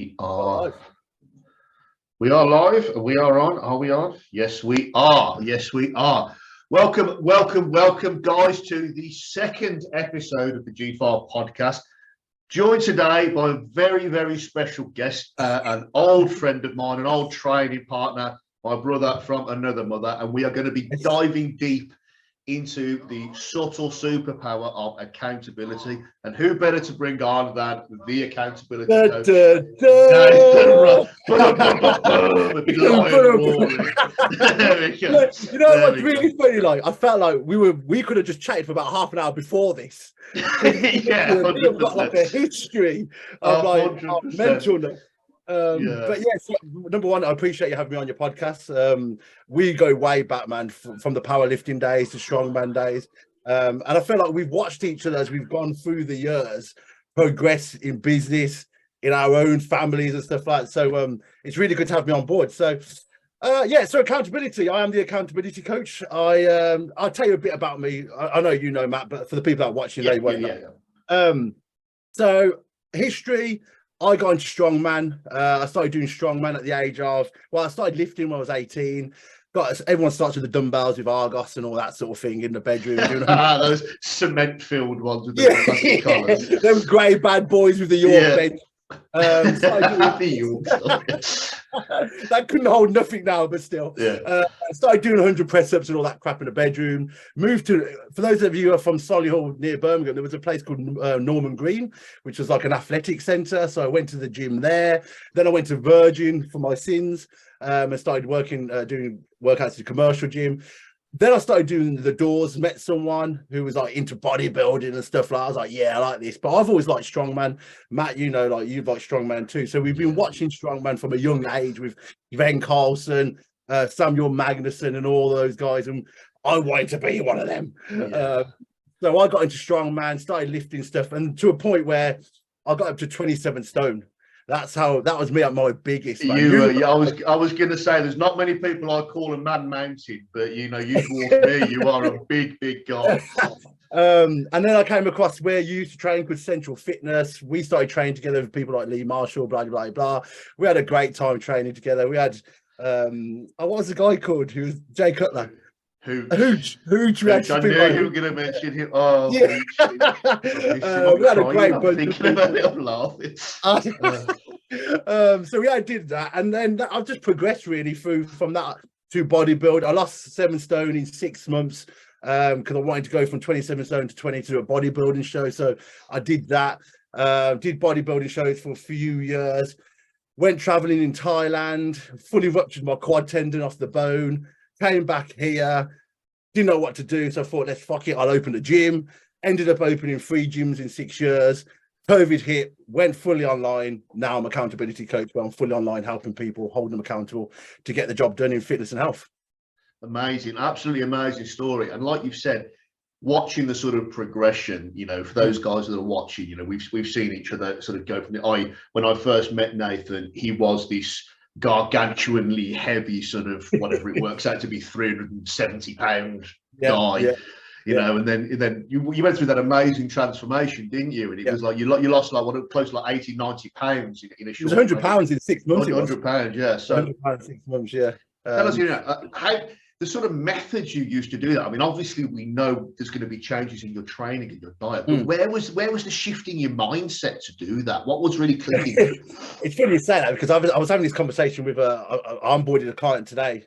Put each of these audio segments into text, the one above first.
We are. We are live. We are on. Are we on? Yes, we are. Yes, we are. Welcome, guys, to the second episode of the GFire podcast. Joined today by a very, very special guest, an old friend of mine, an old training partner, my brother from another mother, and we are going to be diving deep into the subtle superpower of accountability. And who better to bring on than the accountability coach? There we go. You know what's really funny? Like, I felt like we could have just chatted for about half an hour before this. Yeah, we've got like a history of like mentalness. But yeah, so, number one, I appreciate you having me on your podcast. We go way back, man, from the powerlifting days to strongman days, and I feel like we've watched each other as we've gone through the years progress in business, in our own families and stuff like that. So it's really good to have me on board. So so accountability, I am the accountability coach. I'll tell you a bit about me. I know you know, Matt, but for the people that are watching, they won't know. So history, I got into strongman. I started doing strongman at the age of, I started lifting when I was 18. Everyone starts with the dumbbells with Argos and all that sort of thing in the bedroom. Those cement-filled ones with the plastic collars. Them grey bad boys with the York bench. That couldn't hold nothing now, but still. I started doing 100 press-ups and all that crap in the bedroom. Moved to, for those of you who are from Solihull near Birmingham, there was a place called Norman Green, which was like an athletic centre. So I went to the gym there. Then I went to Virgin for my sins and started working, doing workouts at the commercial gym. Then I started doing the doors, met someone who was like into bodybuilding and stuff like that. I was like, yeah, I like this. But I've always liked strongman. Matt, you know, like you've liked strongman too. So we've been watching strongman from a young age with Ben Carlson, Samuel Magnuson and all those guys. And I wanted to be one of them. So I got into strongman, started lifting stuff, and to a point where I got up to 27 stone. That was me at my biggest. Man. I was going to say, there's not many people I call a man mounted, but you know, you dwarf me. You are a big guy. And then I came across where you used to train with Central Fitness. We started training together with people like Lee Marshall, blah blah blah. We had a great time training together. We had what was the guy called? Who was Jay Cutler? Hooch. I knew you were going to mention him. Oh, yeah. We had a great bunch. Thinking about it, I'm laughing. So I did that, and then I've just progressed really from that to bodybuild. I lost 7 stone in 6 months because I wanted to go from 27 stone to 20 to a bodybuilding show. So I did that. Did bodybuilding shows for a few years. Went traveling in Thailand. Fully ruptured my quad tendon off the bone. Came back here, didn't know what to do, so I thought, let's fuck it, I'll open a gym. Ended up opening 3 gyms in 6 years. COVID hit, went fully online. Now I'm accountability coach, where I'm fully online helping people, holding them accountable to get the job done in fitness and health. Amazing, absolutely amazing story. And like you've said, watching the sort of progression, you know, for those guys that are watching, you know, we've seen each other sort of go from when I first met Nathan, he was this gargantuanly heavy sort of whatever it works out to be 370-pound guy, you know, and then you went through that amazing transformation, didn't you? And it was like you lost like close to like 80-90 pounds in a short. It was 100 pounds in 6 months. 100 pounds, yeah. So 100 pounds 6 months, yeah. Tell us, you know, how the sort of methods you used to do that. I mean, obviously we know there's going to be changes in your training and your diet, but where was the shift in your mindset to do that? What was really clicking? It's funny you say that, because I was having this conversation with I onboarded a client today.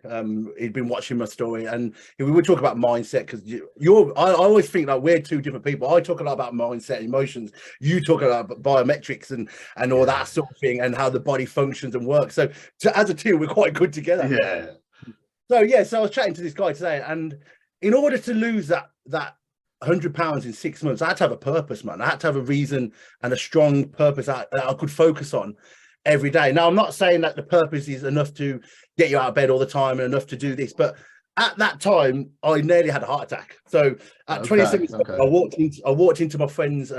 He'd been watching my story, and we would talk about mindset, because I always think like we're two different people. I talk a lot about mindset, emotions. You talk about biometrics and all that sort of thing, and how the body functions and works. So as a team, we're quite good together. Yeah. So I was chatting to this guy today, and in order to lose that 100 pounds in 6 months, I had to have a purpose, man. I had to have a reason and a strong purpose that I could focus on every day. Now, I'm not saying that the purpose is enough to get you out of bed all the time and enough to do this, but at that time, I nearly had a heart attack. So at 27, I walked into my friend's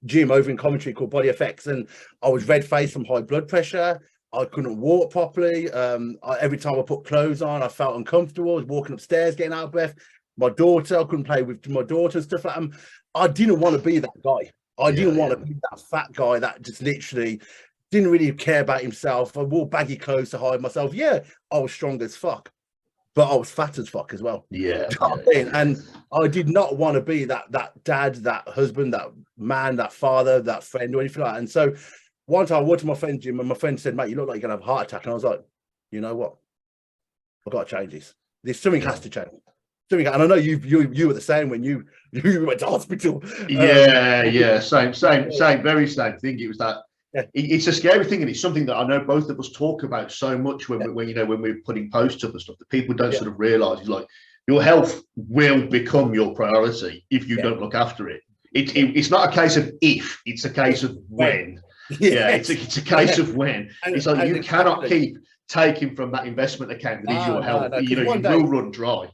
gym over in Coventry called Body Effects, and I was red-faced from high blood pressure. I couldn't walk properly. Every time I put clothes on, I felt uncomfortable. I was walking upstairs, getting out of breath. My daughter, I couldn't play with my daughter and stuff like that. I didn't want to be that guy. I didn't want to be that fat guy that just literally didn't really care about himself. I wore baggy clothes to hide myself. Yeah, I was strong as fuck, but I was fat as fuck as well. Yeah, you know what I mean? And I did not want to be that dad, that husband, that man, that father, that friend, or anything like that. And so one time I went to my friend's gym, and my friend said, "Mate, you look like you're gonna have a heart attack." And I was like, "You know what? I've got to change this. There's something has to change." And I know you were the same when you went to hospital. Yeah, same, very same thing. It was that. Yeah. It's a scary thing, and it's something that I know both of us talk about so much when we're putting posts up and stuff that people don't sort of realise. It's like your health will become your priority if you don't look after it. It's not a case of if, it's a case of when. Yeah, it's a case of when. It's like you cannot keep taking from that investment account that is your health. You will run dry.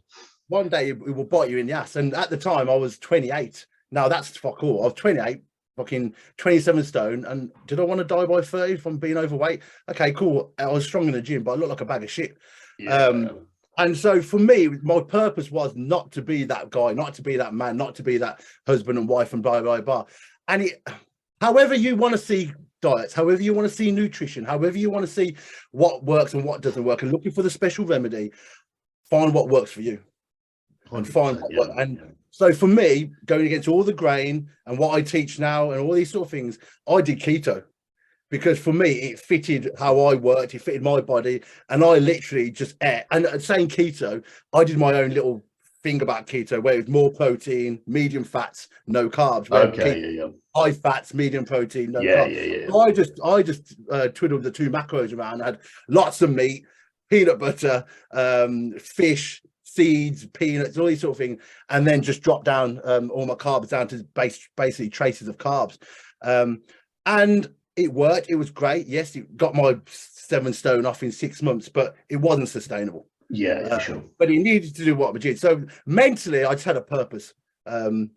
One day it will bite you in the ass. And at the time I was 28. Now that's fuck all. I was 28, fucking 27 stone. And did I want to die by 30 from being overweight? Okay, cool. I was strong in the gym, but I looked like a bag of shit. Yeah. And so for me, my purpose was not to be that guy, not to be that man, not to be that husband and wife and blah, blah, blah. And however you want to see diets, however you want to see nutrition, however you want to see what works and what doesn't work, and looking for the special remedy, find what works for you. And find what works. And so for me, going against all the grain and what I teach now and all these sort of things, I did keto. Because for me, it fitted how I worked, it fitted my body, and I literally just ate. And saying keto, I did my own little thing about keto, where it was more protein, medium fats, no carbs. Okay, high fats, medium protein, no carbs. So I just twiddled the two macros around. I had lots of meat, peanut butter, fish, seeds, peanuts, all these sort of things, and then just dropped down all my carbs down to basically traces of carbs. And it worked. It was great. Yes, it got my 7 stone off in 6 months, but it wasn't sustainable. Yeah, sure. But it needed to do what we did. So mentally, I just had a purpose. And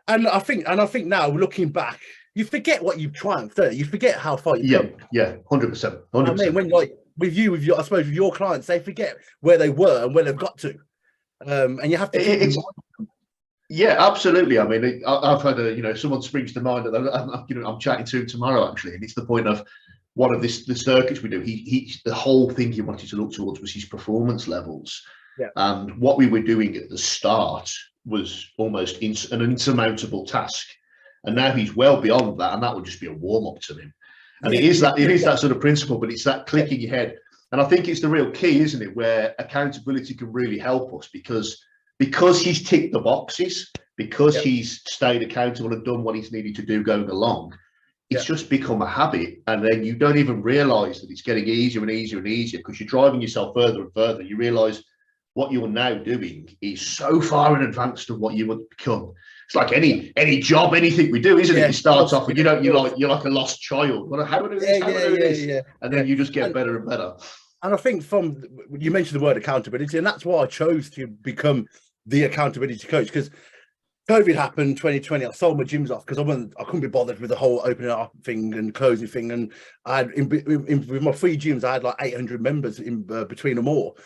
I think now, looking back, you forget what you've triumphed. You forget how far you've come. Yeah, 100%. I mean, when with your, I suppose with your clients, they forget where they were and where they've got to. And you have to. Yeah, absolutely. I mean, I've had someone springs to mind that I'm chatting to him tomorrow actually, and it's the point of one of the circuits we do. He the whole thing he wanted to look towards was his performance levels, and what we were doing at the start was almost an insurmountable task, and now he's well beyond that, and that would just be a warm up to him. And it is that sort of principle, but it's that click in your head, and I think it's the real key, isn't it, where accountability can really help us because he's ticked the boxes, because he's stayed accountable and done what he's needed to do going along. It's just become a habit, and then you don't even realize that it's getting easier and easier and easier because you're driving yourself further and further. You realize what you're now doing is so far in advance of what you want to become. It's like any job, anything we do, isn't it? You start off and you're like a lost child. Well, how do I do this? How do I do this? And then you just get better and better. And I think you mentioned the word accountability, and that's why I chose to become the accountability coach, because COVID happened 2020. I sold my gyms off because I couldn't be bothered with the whole opening up thing and closing thing. And I had with my 3 gyms, I had like 800 members in between them all.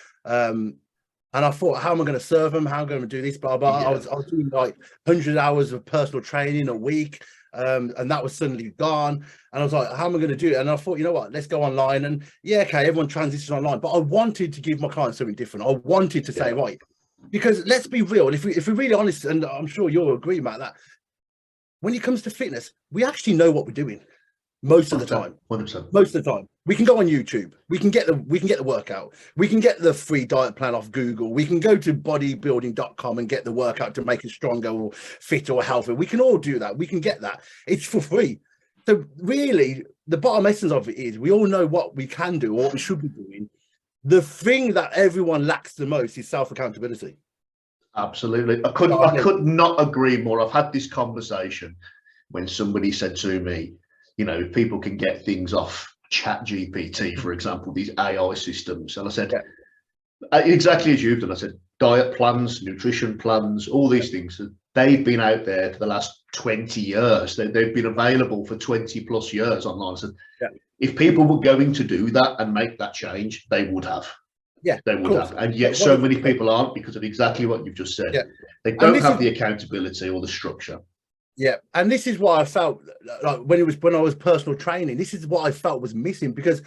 And I thought, how am I going to serve them? How am I going to do this? Blah blah. I was doing like 100 hours of personal training a week. And that was suddenly gone, and I was like, how am I going to do it? And I thought, you know what, let's go online. And everyone transitions online, but I wanted to give my clients something different. I wanted to say, right, because let's be real, if we're really honest, and I'm sure you'll agree about that, when it comes to fitness, we actually know what we're doing most of the time. 100%. Most of the time, we can go on YouTube, we can get the workout, we can get the free diet plan off Google, we can go to bodybuilding.com and get the workout to make us stronger or fitter or healthier. We can all do that. We can get that. It's for free. So really, the bottom essence of it is we all know what we can do or what we should be doing. The thing that everyone lacks the most is self-accountability. Absolutely. I could not agree more. I've had this conversation when somebody said to me, if people can get things off ChatGPT, for example, these AI systems. And I said, exactly as you've done, I said, diet plans, nutrition plans, all these things, they've been out there for the last 20 years. They've been available for 20 plus years online. I said, if people were going to do that and make that change, they would have. Yeah, they would have. And yet so many people aren't, because of exactly what you've just said. They don't have the accountability or the structure. Yeah, and this is why I felt like when I was personal training, this is what I felt was missing, because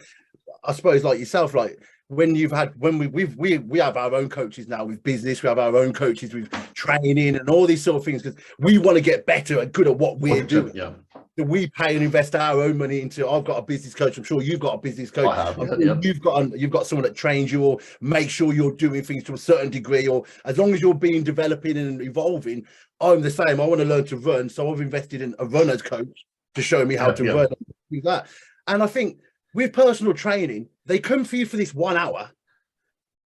I suppose like yourself, like when we have our own coaches now with business, we have our own coaches with training and all these sort of things, because we want to get better and good at what we're doing. Yeah. So we pay and invest our own money into. I've got a business coach. I'm sure you've got a business coach. I have. You've got someone that trains you or make sure you're doing things to a certain degree, or as long as you're being developing and evolving. I'm the same. I want to learn to run, so I've invested in a runner's coach to show me how to run and do that. And I think with personal training, they come for you for this 1 hour,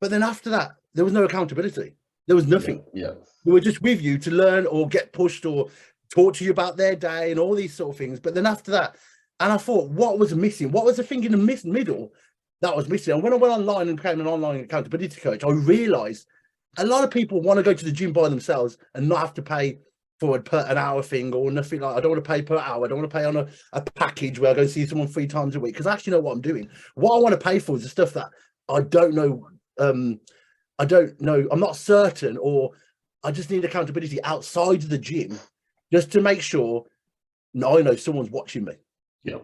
but then after that, there was no accountability. There was nothing. Yeah. They were just with you to learn or get pushed or talk to you about their day and all these sort of things. But then after that, and I thought, what was missing? What was the thing in the middle that was missing? And when I went online and became an online accountability coach, I realized a lot of people want to go to the gym by themselves and not have to pay for an hour thing or nothing. Like, I don't want to pay per hour. I don't want to pay on a package where I go see someone 3 times a week, because I actually know what I'm doing. What I want to pay for is the stuff that I don't know. I don't know. I'm not certain, or I just need accountability outside of the gym just to make sure I know someone's watching me. Yeah.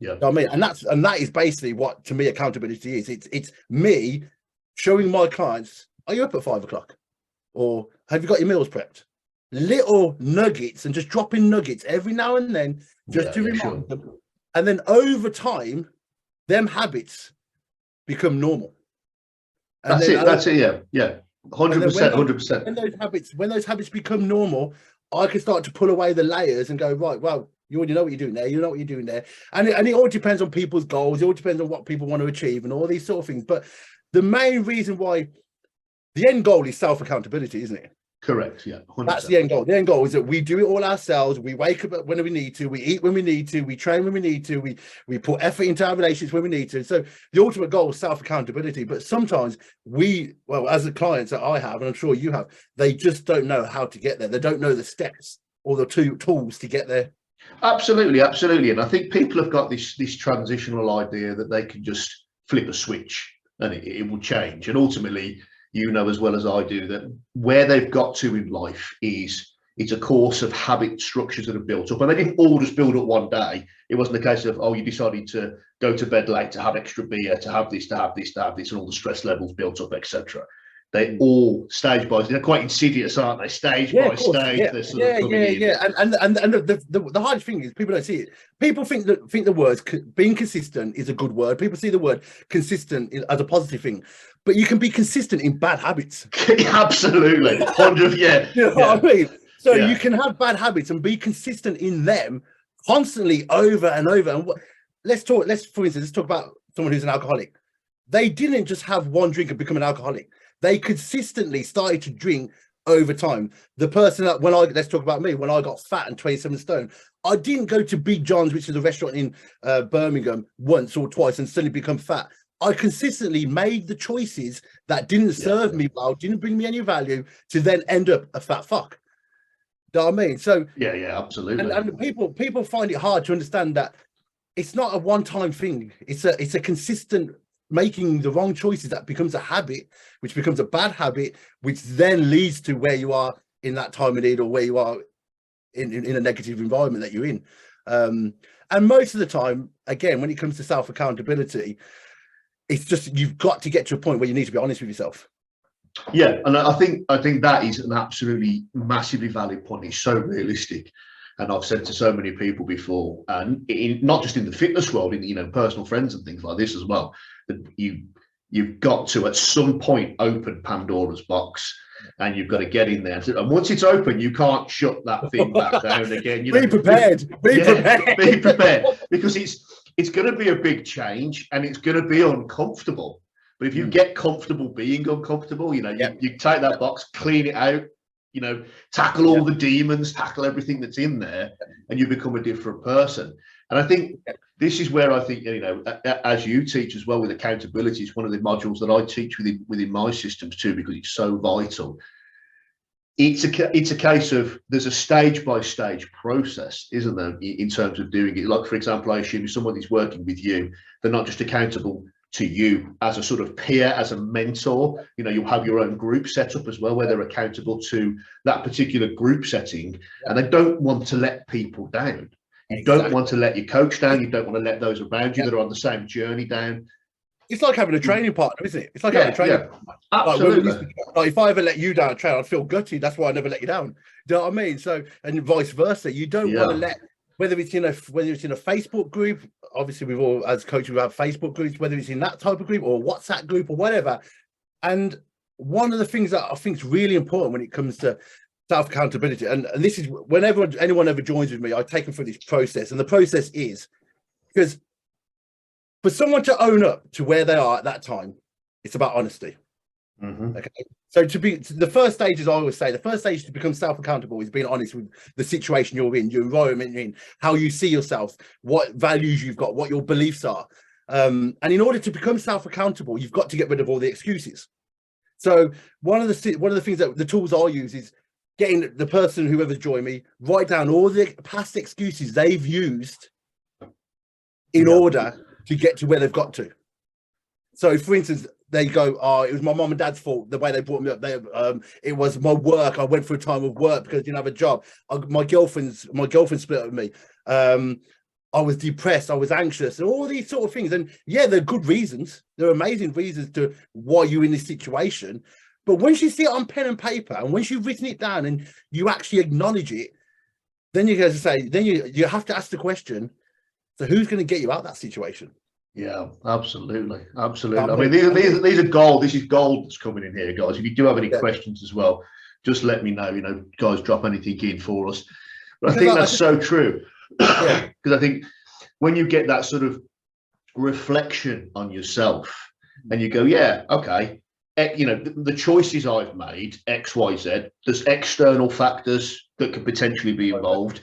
Yeah. You know what I mean? And that is basically what, to me, accountability is. It's me showing my clients, are you up at 5 o'clock? Or have you got your meals prepped? Little nuggets, and just dropping nuggets every now and then, just to remind them. And then over time, them habits become normal. And that's it. Yeah. 100%. 100%. When those habits become normal, I can start to pull away the layers and go, right, well, you already know what you're doing there. You know what you're doing there. And it all depends on people's goals. It all depends on what people want to achieve and all these sort of things. But the main reason why the end goal is self-accountability, isn't it? Correct. Yeah. 100%. That's the end goal. The end goal is that we do it all ourselves. We wake up when we need to. We eat when we need to. We train when we need to. We put effort into our relationships when we need to. So the ultimate goal is self-accountability. But sometimes as the clients that I have, and I'm sure you have, they just don't know how to get there. They don't know the steps or the tools to get there. Absolutely. And I think people have got this transitional idea that they can just flip a switch and it will change. And ultimately, you know as well as I do that where they've got to in life is it's a course of habit structures that are built up, and they didn't all just build up one day. It wasn't a case of, you decided to go to bed late, to have extra beer, to have this, and all the stress levels built up, etc. They all stage by, they're quite insidious, aren't they? Stage by stage, they're sort of coming in. And the hardest thing is people don't see it. People think the words being consistent is a good word. People see the word consistent as a positive thing, but you can be consistent in bad habits. Absolutely. You know what I mean? So you can have bad habits and be consistent in them constantly over and over. And let's talk about someone who's an alcoholic. They didn't just have one drink and become an alcoholic. They consistently started to drink over time. The person that let's talk about me, when I got fat and 27 stone, I didn't go to Big John's, which is a restaurant in Birmingham, once or twice and suddenly become fat. I consistently made the choices that didn't serve me well, didn't bring me any value, to then end up a fat fuck. Do you know what I mean? So yeah, absolutely. And people find it hard to understand that it's not a one-time thing. It's a consistent making the wrong choices that becomes a habit, which becomes a bad habit, which then leads to where you are in that time of need, or where you are in a negative environment that you're in. And most of the time, again, when it comes to self-accountability, it's just, you've got to get to a point where you need to be honest with yourself. Yeah, and I think that is an absolutely massively valid point. It's so realistic. And I've said to so many people before, and not just in the fitness world, in personal friends and things like this as well, that you've got to at some point open Pandora's box, and you've got to get in there. And once it's open, you can't shut that thing back down again. Be prepared. Be prepared, because it's going to be a big change and it's going to be uncomfortable. But if you get comfortable being uncomfortable, you take that box, clean it out, tackle all the demons, tackle everything that's in there, and you become a different person. And I think this is where I think, as you teach as well with accountability, is one of the modules that I teach within my systems too, because it's so vital. It's a case of, there's a stage by stage process, isn't there, in terms of doing it? Like, for example, I assume if somebody's working with you, they're not just accountable to you as a sort of peer, as a mentor. You know, you'll have your own group set up as well, where they're accountable to that particular group setting, and they don't want to let people down. You don't want to let your coach down. You don't want to let those around you that are on the same journey down. It's like having a training partner, isn't it? It's like having a training partner. Absolutely. Like if I ever let you down a train, I'd feel gutty. That's why I never let you down. Do you know what I mean? So, and vice versa. You don't want to let, whether it's in a Facebook group, obviously we've all, as coaches, we have Facebook groups, whether it's in that type of group or a WhatsApp group or whatever. And one of the things that I think is really important when it comes to self-accountability, and this is whenever anyone ever joins with me, I take them through this process. And the process is, because for someone to own up to where they are at that time, it's about honesty. Okay, so the first stage, as I always say, the first stage to become self-accountable is being honest with the situation you're in, your environment you're in, how you see yourself, what values you've got, what your beliefs are. And in order to become self-accountable, you've got to get rid of all the excuses. So one of the things that the tools I use is getting the person, whoever's joined me, write down all the past excuses they've used in order to get to where they've got to. So, for instance, they go, "Oh, it was my mom and dad's fault. The way they brought me up. It was my work. I went through a time of work because I didn't have a job. My girlfriend split up with me. I was depressed. I was anxious, and all these sort of things. And yeah, they're good reasons. They're amazing reasons to why you're in this situation. But once you see it on pen and paper, and once you've written it down, and you actually acknowledge it, then you guys say, then you have to ask the question: so who's going to get you out of that situation? Yeah, absolutely. I mean, these are gold. This is gold that's coming in here, guys. If you do have any questions as well, just let me know. You know, guys, drop anything in for us. But I think that's so true, because I think when you get that sort of reflection on yourself, and you go, yeah, okay, you know, the choices I've made, X, Y, Z. There's external factors that could potentially be involved.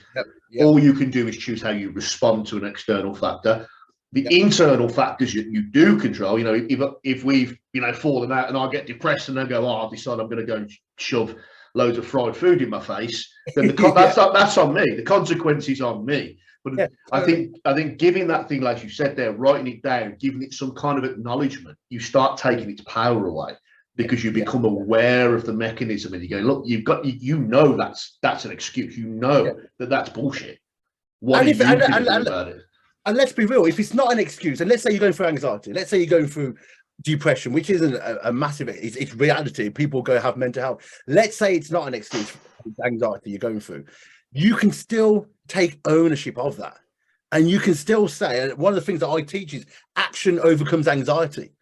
All you can do is choose how you respond to an external factor. The internal factors you do control, you know, if we've, you know, fallen out and I get depressed and then go, oh, I've decided I'm going to go and shove loads of fried food in my face, then that's on me. The consequence is on me. But I think giving that thing, like you said there, writing it down, giving it some kind of acknowledgement, you start taking its power away, because you become aware of the mechanism, and you go, look, you know, that's an excuse. You know that's bullshit. What are you going to do about it? And let's be real, if it's not an excuse, and let's say you're going through anxiety, let's say you're going through depression, which isn't a massive, it's reality. People go have mental health. Let's say it's not an excuse for anxiety you're going through. You can still take ownership of that. And you can still say, and one of the things that I teach is action overcomes anxiety.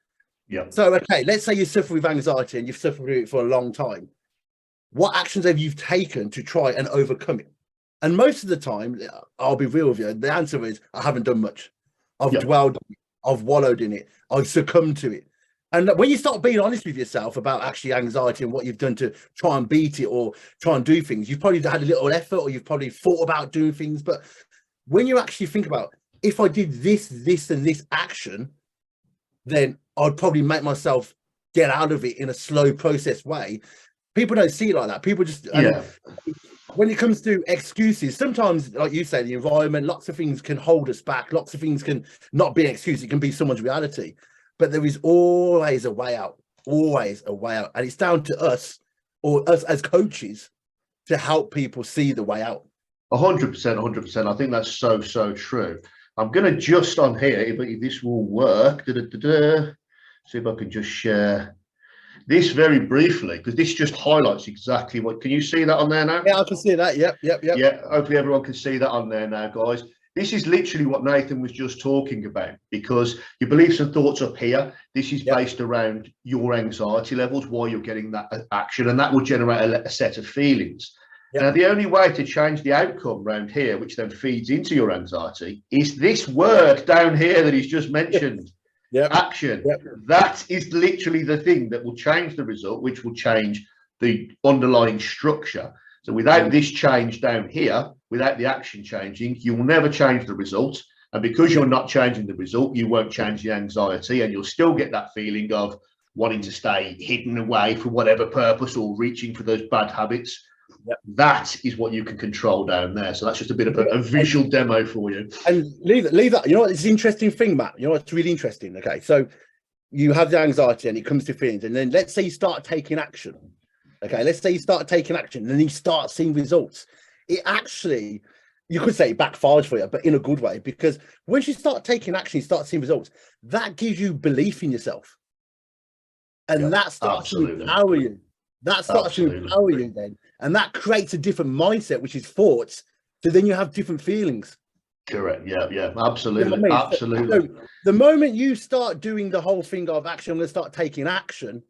Yeah. So, okay, let's say you suffer with anxiety and you've suffered with it for a long time. What actions have you taken to try and overcome it? And most of the time, I'll be real with you, the answer is I haven't done much. I've dwelled on it, I've wallowed in it, I've succumbed to it. And when you start being honest with yourself about actually anxiety and what you've done to try and beat it or try and do things, you've probably had a little effort, or you've probably thought about doing things. But when you actually think about, if I did this, and this action, then I'd probably make myself get out of it in a slow process way. People don't see it like that. People just, when it comes to excuses, sometimes, like you say, the environment, lots of things can hold us back. Lots of things can not be an excuse. It can be someone's reality. But there is always a way out, always a way out. And it's down to us, or us as coaches, to help people see the way out. 100%, 100%. I think that's so true. I'm going to just on here, but this will work. See if I can just share this very briefly, because this just highlights exactly what. Can you see that on there now? Yeah, I can see that. Yep. Yeah, hopefully everyone can see that on there now, guys. This is literally what Nathan was just talking about, because your beliefs and thoughts up here, this is based around your anxiety levels, why you're getting that action, and that will generate a set of feelings. Now, the only way to change the outcome around here, which then feeds into your anxiety, is this word down here that he's just mentioned. Action. That is literally the thing that will change the result, which will change the underlying structure. So without this change down here, without the action changing, you will never change the result. And because you're not changing the result, you won't change the anxiety, and you'll still get that feeling of wanting to stay hidden away for whatever purpose, or reaching for those bad habits. That is what you can control down there. So that's just a bit of a visual demo for you. And leave that. You know what? It's an interesting thing, Matt. You know what's really interesting? Okay, so you have the anxiety and it comes to feelings, and then let's say you start taking action. Okay, let's say you start taking action and then you start seeing results. It actually, you could say it backfires for you, but in a good way, because once you start taking action, you start seeing results, that gives you belief in yourself. And that starts to empower you. That starts to empower you then. And that creates a different mindset, which is thoughts. So then you have different feelings. Correct. Yeah, absolutely. You know what I mean? Absolutely. So the moment you start doing the whole thing of action, I'm going to start taking action,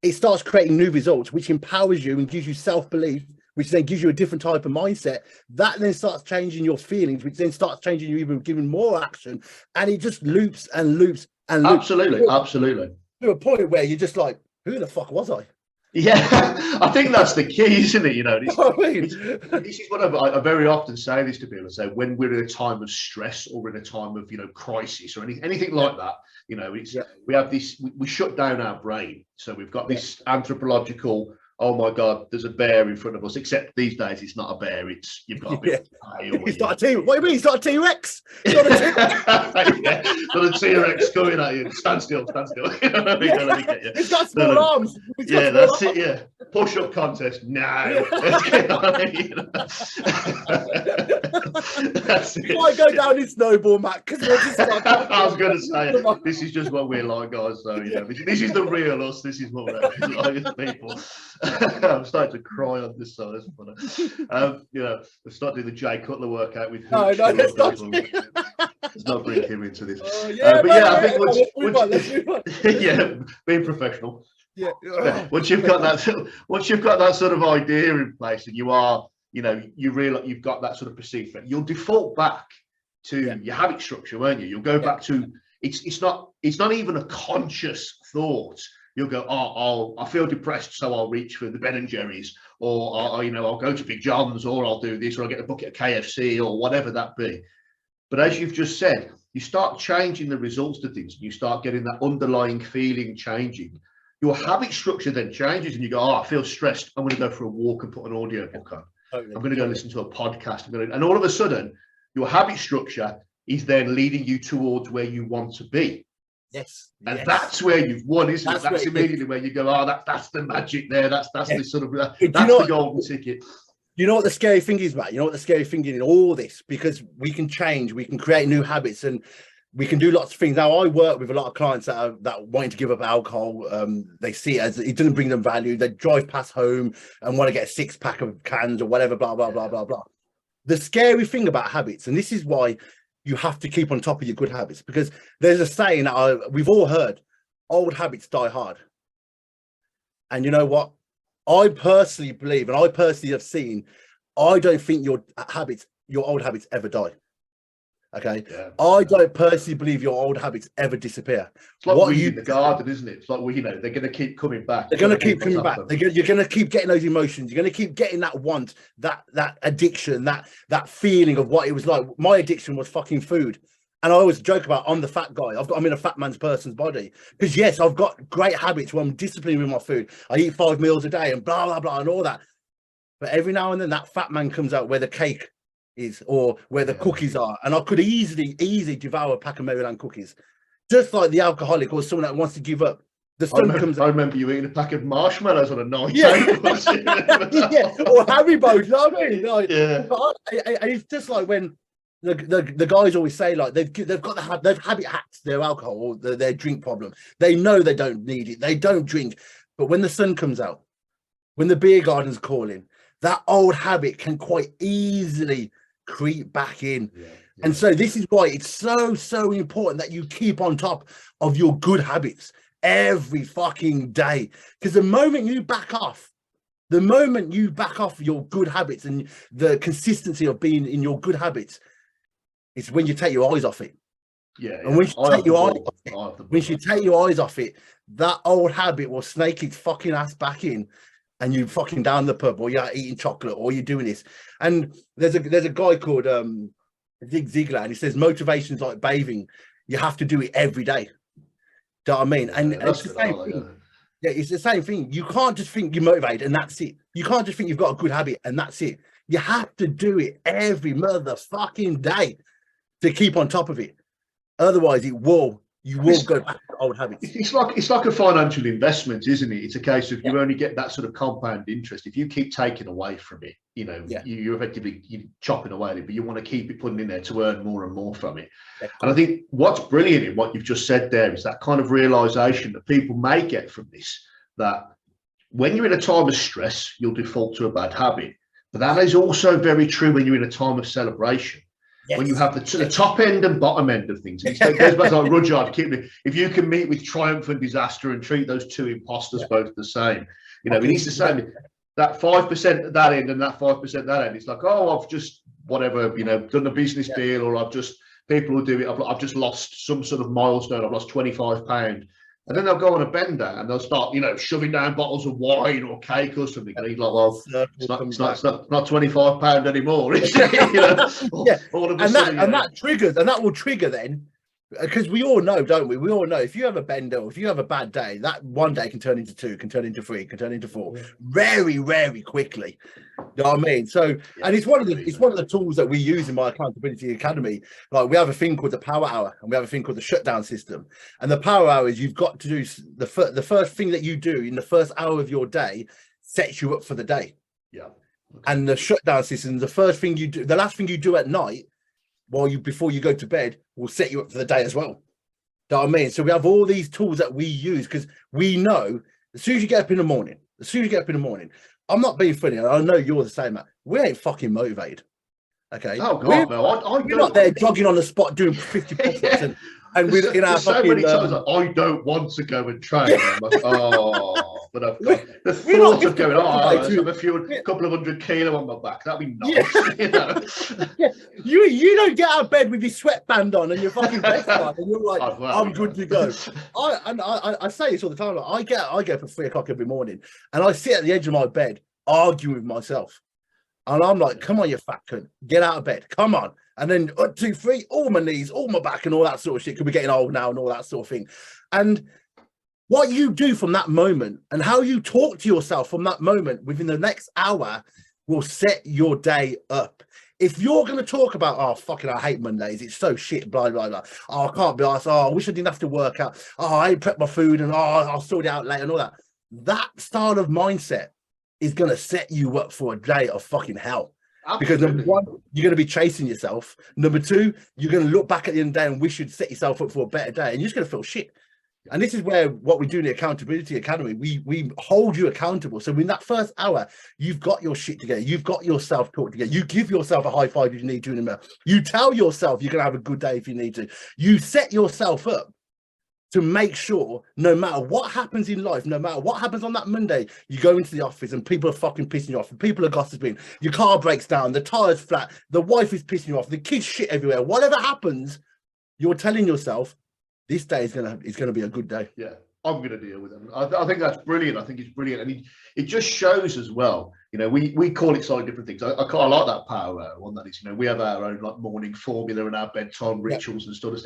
it starts creating new results, which empowers you and gives you self-belief, which then gives you a different type of mindset. That then starts changing your feelings, which then starts changing you even giving more action. And it just loops and loops and loops. Absolutely. To a point where you're just like, who the fuck was I? Yeah, I think that's the key, isn't it? You know, this is what I very often say this to people. I say when we're in a time of stress or in a time of, you know, crisis or anything like that, you know, it's we have this, we shut down our brain. So we've got this anthropological, oh my God, there's a bear in front of us. Except these days, it's not a bear. It's you've got a bit. It's not a T. What do you mean? It's not a T-Rex. It's not a T-Rex coming at you. Stand still. It's got small arms. That's it. Yeah, push-up contest. No. That's it. You might go down in snowball, Matt. Because I was going to say this is just what we're like, guys. So you know, this is the real us. This is what we're like as people. I'm starting to cry on this side. It's funny. You know, we'll start doing the Jay Cutler workout with no, let's not. Let's not bring him into this. Let's move on. Yeah, being professional. Yeah. Once you've got that sort of idea in place, and you are, you know, you realize you've got that sort of perceived threat, you'll default back to your habit structure, won't you? You'll go back to it's not even a conscious thought. You'll go, I feel depressed, so I'll reach for the Ben and Jerry's, or I'll go to Big John's, or I'll do this, or I'll get a bucket of KFC, or whatever that be. But as you've just said, you start changing the results to things, and you start getting that underlying feeling changing. Your habit structure then changes, and you go, I feel stressed. I'm going to go for a walk and put an audio book on. I'm going to go listen to a podcast. And all of a sudden, your habit structure is then leading you towards where you want to be. Yes. And that's where you've won, isn't it? That's immediately where you go, that's the magic there. That's the sort of, that's the golden ticket. You know what the scary thing is, Matt? You know what the scary thing in all this? Because we can change, we can create new habits, and we can do lots of things. Now, I work with a lot of clients that are wanting to give up alcohol. They see it as it doesn't bring them value. They drive past home and want to get a 6-pack of cans or whatever, blah, blah, blah, blah, blah. The scary thing about habits, and this is why you have to keep on top of your good habits, because there's a saying that we've all heard, old habits die hard. And you know what? I personally believe, and I personally have seen, I don't think your old habits ever die. Okay. Yeah. I don't personally believe your old habits ever disappear. It's like weed in the garden, isn't it? It's like, they're going to keep coming back. They're going to keep coming back. You're going to keep getting those emotions. You're going to keep getting that want, that addiction, that feeling of what it was like. My addiction was fucking food. And I always joke about, I'm the fat guy. I'm in a fat person's body. Because yes, I've got great habits where I'm disciplined with my food. I eat 5 meals a day and blah, blah, blah, and all that. But every now and then that fat man comes out where the cake is, or where the cookies are, and I could easily devour a pack of Maryland cookies, just like the alcoholic or someone that wants to give up. The sun comes out. I remember you eating a pack of marshmallows on a night. Yeah. Yeah, or Haribo, you know what I mean? Like, and it's just like when the guys always say, like, they've habit hacked their alcohol or their drink problem. They know they don't need it, they don't drink, but when the sun comes out, when the beer garden's calling, that old habit can quite easily creep back in. And so this is why it's so important that you keep on top of your good habits every fucking day, because the moment you back off your good habits and the consistency of being in your good habits, it's when you take your eyes off it. And when you take your eyes off it, that old habit will snake its fucking ass back in, and you fucking down the pub, or you're eating chocolate, or you're doing this. And there's a guy called Zig Ziglar, and he says motivation's like bathing. You have to do it every day. Do you know what I mean? And it's the same thing. Yeah, it's the same thing. You can't just think you're motivated and that's it. You can't just think you've got a good habit and that's it. You have to do it every motherfucking day to keep on top of it. Otherwise, it will you will go back to old habits. It's like a financial investment, isn't it? It's a case of you only get that sort of compound interest. If you keep taking away from it, you're effectively chopping away at it, but you want to keep it putting in there to earn more and more from it. And I think what's brilliant in what you've just said there is that kind of realization that people may get from this, that when you're in a time of stress, you'll default to a bad habit. But that is also very true when you're in a time of celebration. Yes. When you have the top end and bottom end of things. It goes back to like Rudyard Kipling. If you can meet with triumph and disaster and treat those two imposters both the same, it needs to say that 5% at that end and that 5% at that end. It's like, oh, I've just whatever, done a business deal, or people will do it. I've just lost some sort of milestone. I've lost 25 pounds. And then they'll go on a bender and they'll start, shoving down bottles of wine or cake or something. And he's like, well, it's not 25 pounds anymore. Is it? All of a sudden, that triggers, and that will trigger then, because we all know, don't we? We all know if you have a bender, or if you have a bad day, that one day can turn into 2, can turn into 3, can turn into 4, very, very quickly. You know what I mean? So, and it's one of the tools that we use in my accountability academy. Like, we have a thing called the power hour, and we have a thing called the shutdown system. And the power hour is you've got to do the first thing that you do in the first hour of your day sets you up for the day. Yeah. And the shutdown system, the first thing you do, the last thing you do at night, before you go to bed, will set you up for the day as well. You know what I mean? So we have all these tools that we use because we know as soon as you get up in the morning, I'm not being funny, and I know you're the same, Matt. We ain't fucking motivated. Okay. Oh God, no! We're not there jogging on the spot doing 50 push-ups and we're in our so fucking, many times like, I don't want to go and train. I'm like, but I've got the thought of going, have a couple of 100 kilo on my back. That'd be nice. You don't get out of bed with your sweatband on and your fucking vest on, and you're like, I'm good to go. I say this all the time. Like, I get up at 3 o'clock every morning, and I sit at the edge of my bed arguing with myself, and I'm like, come on, you fat cunt, get out of bed, come on. And then 1, 2, 3, all my knees, all my back, and all that sort of shit. Because we're getting old now and all that sort of thing. And what you do from that moment and how you talk to yourself from that moment within the next hour will set your day up. If you're going to talk about, oh, fucking, I hate Mondays, it's so shit, blah, blah, blah. Oh, I can't be asked. Oh, I wish I didn't have to work out. Oh, I ain't prepped my food, and I'll sort it out later and all that. That style of mindset is going to set you up for a day of fucking hell. Absolutely. Because number 1, you're going to be chasing yourself. Number 2, you're going to look back at the end of the day and wish you'd set yourself up for a better day, and you're just going to feel shit. And this is where what we do in the Accountability Academy, we hold you accountable. So in that first hour, you've got your shit together. You've got your self-talk together. You give yourself a high five if you need to in the mirror. You tell yourself you're going to have a good day if you need to. You set yourself up to make sure no matter what happens in life, no matter what happens on that Monday, you go into the office and people are fucking pissing you off, and people are gossiping, your car breaks down, the tire's flat, the wife is pissing you off, the kids shit everywhere. Whatever happens, you're telling yourself, this day is gonna be a good day. Yeah, I'm going to deal with them. I think that's brilliant. I think it's brilliant. And it just shows as well, we call it slightly different things. I like that power hour one. That is, we have our own like morning formula and our bedtime rituals and stuff.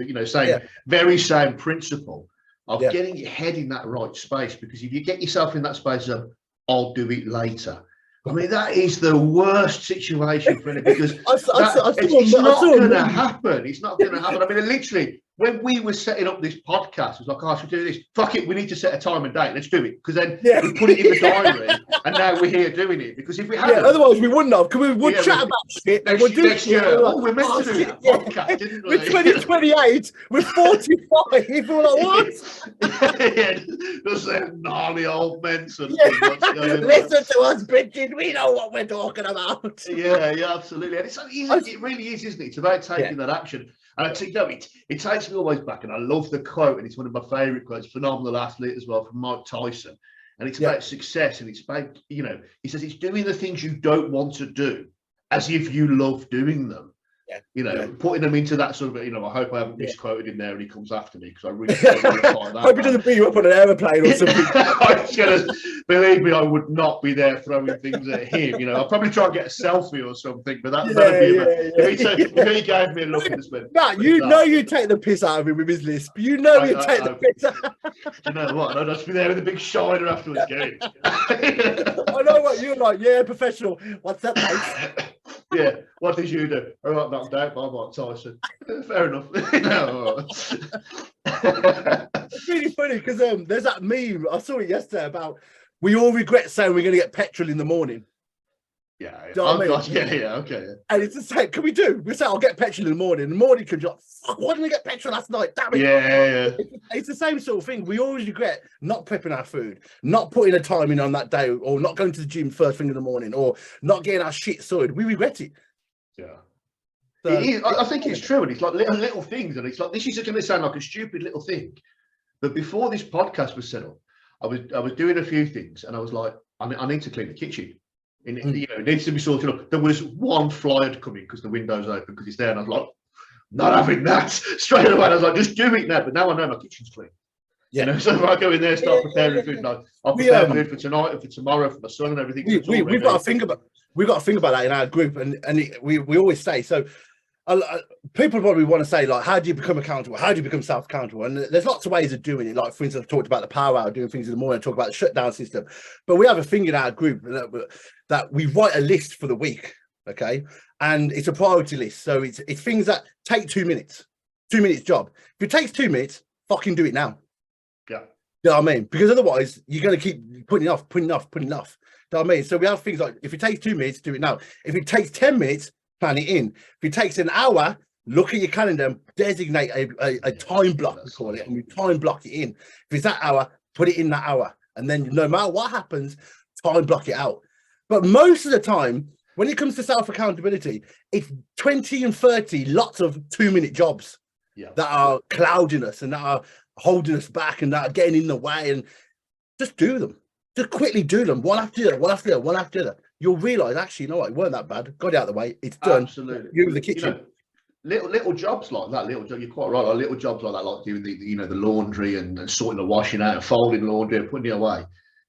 Very same principle of getting your head in that right space, because if you get yourself in that space of, I'll do it later. I mean, that is the worst situation for it, because it's not going to happen. It's not going to happen. I mean, literally, when we were setting up this podcast, it was like, oh, I should do this. Fuck it, we need to set a time and date. Let's do it. Because then we put it in the diary, and now we're here doing it. Because if we hadn't... otherwise we wouldn't have. Because we would chat about shit. Next year. Oh, we're meant to do that podcast, didn't we? We're 2028. We're 45. We're like, what? Just them gnarly old men. Sort of Listen to us, bitches. We know what we're talking about. Yeah, absolutely. And it really is, isn't it? It's about taking that action. And I think, it takes me always back, and I love the quote, and it's one of my favourite quotes, phenomenal athlete as well, from Mike Tyson. And it's about success, and it's about, he says it's doing the things you don't want to do as if you love doing them. Putting them into that sort of, I hope I haven't misquoted him there and he comes after me, because I really that. Hope he doesn't beat you up on an aeroplane or something. Believe me, I would not be there throwing things at him. I'll probably try and get a selfie or something, but that'd be if he gave me a look at this man. Matt, you take the piss out of him with his lisp. You take the piss out. You know what? I'd just be there with a big shiner afterwards going. I know what you're like. Yeah, professional. What's up, mate? Yeah. What did you do? I got knocked out by Mike Tyson. Fair enough. No, It's really funny because there's that meme, I saw it yesterday, about we all regret saying we're going to get petrol in the morning. Yeah. Do you know what I mean? God, yeah. Okay. Yeah. And it's the same. Can we do? We say, I'll get petrol in the morning. In the morning comes up, fuck, why didn't we get petrol last night? Damn it. Yeah. It's the same sort of thing. We always regret not prepping our food, not putting a time in on that day, or not going to the gym first thing in the morning, or not getting our shit sorted. We regret it. Yeah. So, it is, I think it's true. And it's like little things. And it's like, this is going to sound like a stupid little thing. But before this podcast was set up, I was doing a few things, and I was like, I need to clean the kitchen. And, you know, it needs to be sorted up. There was one fly had come in because the window's open because it's there, and I was like, not having that straight away. I was like, just do it now. But now I know my kitchen's clean. yeah. You know, so if I go in there, start preparing food, like I'll prepare food for tonight and for tomorrow for my son and everything. We've got to think about that in our group, and we always say so. People probably want to say, like, how do you become accountable? How do you become self-accountable? And there's lots of ways of doing it. Like, for instance, I've talked about the power hour, doing things in the morning, talk about the shutdown system. But we have a thing in our group that we write a list for the week, okay? And it's a priority list. So it's things that take 2 minutes, 2 minutes job. If it takes 2 minutes, fucking do it now. Yeah. You know what I mean? Because otherwise, you're going to keep putting it off. You know what I mean? So we have things like, if it takes 2 minutes, do it now. If it takes 10 minutes, plan it in. If it takes an hour, look at your calendar and designate a time block, we call it, and we time block it in. If it's that hour, put it in that hour. And then no matter what happens, time block it out. But most of the time, when it comes to self-accountability, it's 20 and 30 lots of 2-minute jobs that are clouding us and that are holding us back and that are getting in the way. And just do them. Just quickly do them. One after the other, one after the other, one after the other. You'll realise, actually, you know what, it weren't that bad. Got it out of the way. It's done. Absolutely. You're in the kitchen. You know, little jobs like that. You're quite right. Like little jobs like that, like doing the laundry and sorting the washing out and folding laundry and putting it away.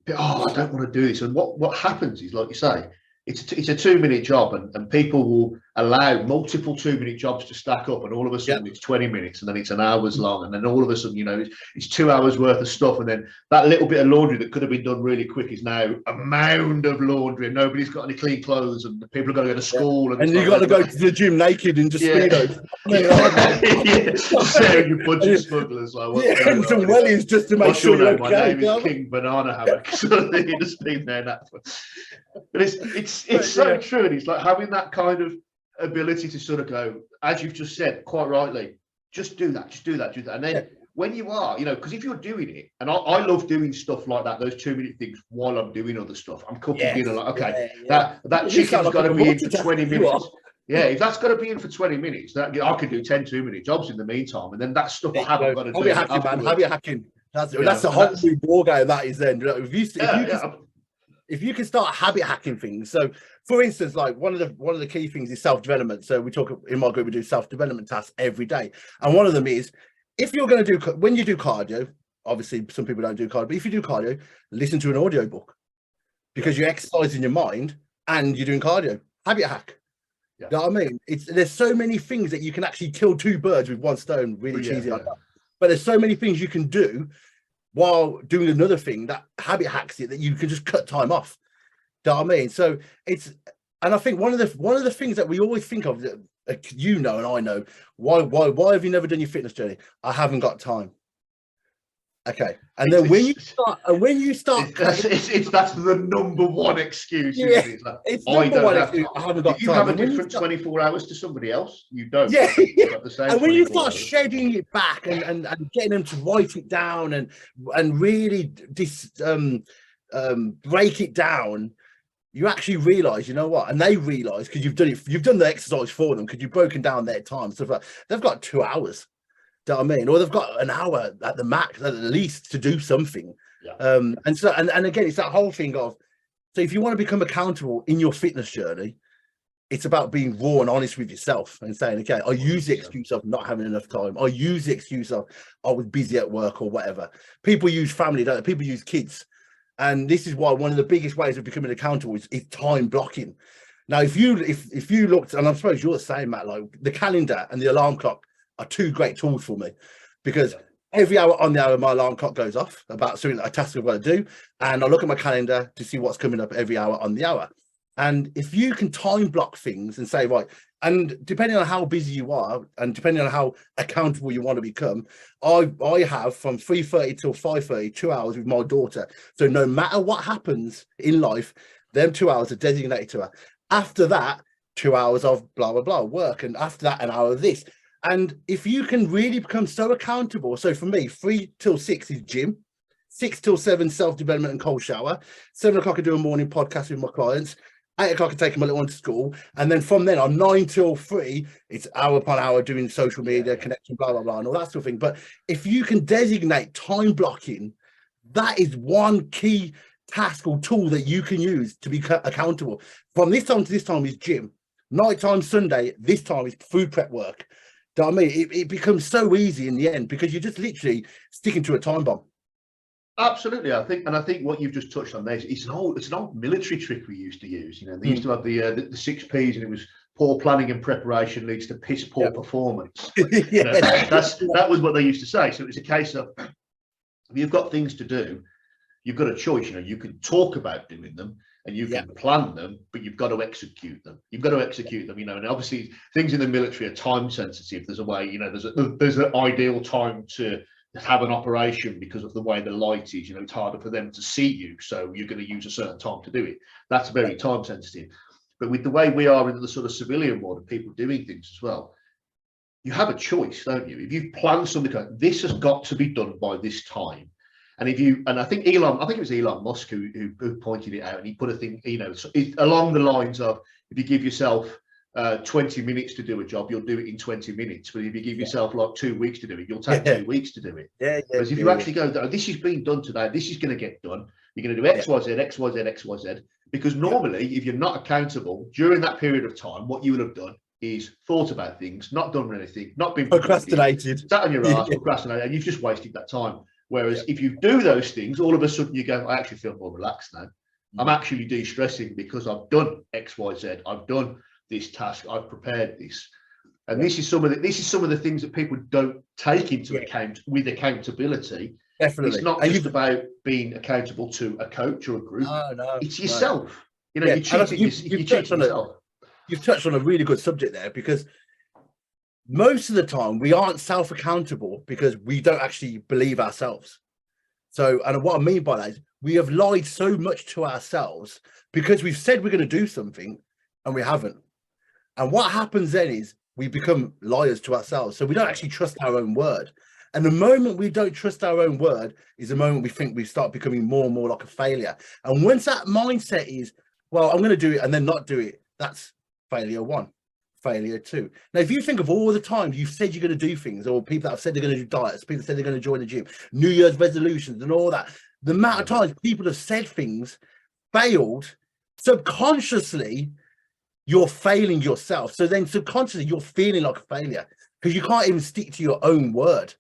But, I don't want to do this. And what happens is, like you say, it's a 2-minute job, and people will allow multiple 2-minute jobs to stack up, and all of a sudden it's 20 minutes, and then it's an hour's long, and then all of a sudden, you know, it's 2 hours worth of stuff, and then that little bit of laundry that could have been done really quick is now a mound of laundry, and nobody's got any clean clothes, and people are going to go to school, and you've got to go to the gym naked and just speedos. Staring your budget smugglers, like, and some wellies just to make sure you're okay. My name is King Banana Hammock. So you just been there, but it's so true, and it's like having that kind of ability to sort of go, as you've just said quite rightly, just do that, and then when you are, you know, because if you're doing it, and I love doing stuff like that, those 2-minute things while I'm doing other stuff, I'm cooking dinner, like, okay, that chicken's got to be in for 20 minutes. Yeah, if that's got to be in for 20 minutes, that I can do 10 2-minute jobs in the meantime, and then that stuff I haven't got to do. Habit hacking. That's the whole new ball game. That is then. If you can start habit hacking things. So, for instance, like one of the key things is self-development. So we talk in my group, we do self-development tasks every day, and one of them is, if you're going to when you do cardio, obviously some people don't do cardio, but if you do cardio, listen to an audio book, because you're exercising your mind and you're doing cardio. Habit hack. You know what I mean? There's so many things that you can actually kill 2 birds with 1 stone, really cheesy like that. But there's so many things you can do while doing another thing that habit hacks it, that you can just cut time off. Do you know what I mean? So and I think one of the things that we always think of, you know, and I know, why have you never done your fitness journey? I haven't got time. Okay, and then when you start, that's the number one excuse. Yeah, it's number one excuse. I haven't got time. You have a different 24 hours to somebody else. You don't. Yeah, got the same and when you start hours. shedding it back and getting them to write it down and really break it down, you actually realize, you know what, and they realize, because you've done the exercise for them, because you've broken down their time. So they've got 2 hours. Do you know what I mean? Or they've got an hour at the max, at least, to do something. Yeah. And so, and again, it's that whole thing of, so if you want to become accountable in your fitness journey, it's about being raw and honest with yourself and saying, okay, I use the excuse of not having enough time. I use the excuse of I was busy at work or whatever. People use family, don't they? People use kids. And this is why one of the biggest ways of becoming accountable is time blocking. Now, if you looked, and I suppose you're the same, Matt, like the calendar and the alarm clock are 2 great tools for me, because every hour on the hour my alarm clock goes off about something, a task I've got to do, and I look at my calendar to see what's coming up every hour on the hour. And if you can time block things and say, right, and depending on how busy you are and depending on how accountable you want to become, I have from 3:30 till 5:30, 2 hours with my daughter. So no matter what happens in life, them 2 hours are designated to her. After that, 2 hours of blah, blah, blah work. And after that, an hour of this. And if you can really become so accountable, so for me, 3 till 6 is gym, 6 till 7 self-development and cold shower, 7 o'clock I do a morning podcast with my clients, 8 o'clock I take my little one to school, and then from then on 9 till 3 it's hour upon hour doing social media connection, blah blah blah, and all that sort of thing. But if you can designate time blocking, that is one key task or tool that you can use to be accountable. From this time to this time is gym, nighttime Sunday, this time is food prep work. Do you know what I mean? It becomes so easy in the end because you're just literally sticking to a time bomb. Absolutely, I think what you've just touched on there is an old military trick we used to use. You know, they used to have the 6 Ps, and it was poor planning and preparation leads to piss poor performance. You know, that was what they used to say. So it was a case of, if you've got things to do, you've got a choice. You know, you can talk about doing them and you can plan them, but you've got to execute them. You've got to execute them. You know, and obviously things in the military are time sensitive. There's a way. You know, there's an ideal time to have an operation because of the way the light is. You know, it's harder for them to see you, so you're going to use a certain time to do it. That's very time sensitive. But with the way we are in the sort of civilian world of people doing things as well, you have a choice, don't you? If you plan something like this has got to be done by this time, and I think it was Elon Musk who pointed it out, and he put a thing, you know, along the lines of, if you give yourself 20 minutes to do a job, you'll do it in 20 minutes. But if you give yourself like 2 weeks to do it, you'll take 2 weeks to do it. Whereas if you actually go, this is being done today, this is going to get done. You're going to do X, Y, Z, X, Y, Z, X, Y, Z. Because normally, if you're not accountable during that period of time, what you will have done is thought about things, not done anything, not been procrastinated, sat on your ass, procrastinated, and you've just wasted that time. Whereas if you do those things, all of a sudden you go, I actually feel more relaxed now. I'm actually de-stressing because I've done X, Y, Z. I've done this task. I've prepared this. And this is some of the things that people don't take into account with accountability. Definitely. It's not just about being accountable to a coach or a group. No, it's yourself. You know, you're cheating yourself. You've touched on a really good subject there, because most of the time we aren't self-accountable because we don't actually believe ourselves. So, and what I mean by that is we have lied so much to ourselves because we've said we're going to do something and we haven't. And what happens then is we become liars to ourselves. So we don't actually trust our own word. And the moment we don't trust our own word is the moment we think we start becoming more and more like a failure. And once that mindset is, well, I'm going to do it and then not do it, that's failure 1, failure 2. Now, if you think of all the times you've said you're going to do things, or people that have said they're going to do diets, people that said they're going to join the gym, New Year's resolutions and all that, the amount of times people have said things, failed, subconsciously, you're failing yourself. So then subconsciously you're feeling like a failure because you can't even stick to your own word.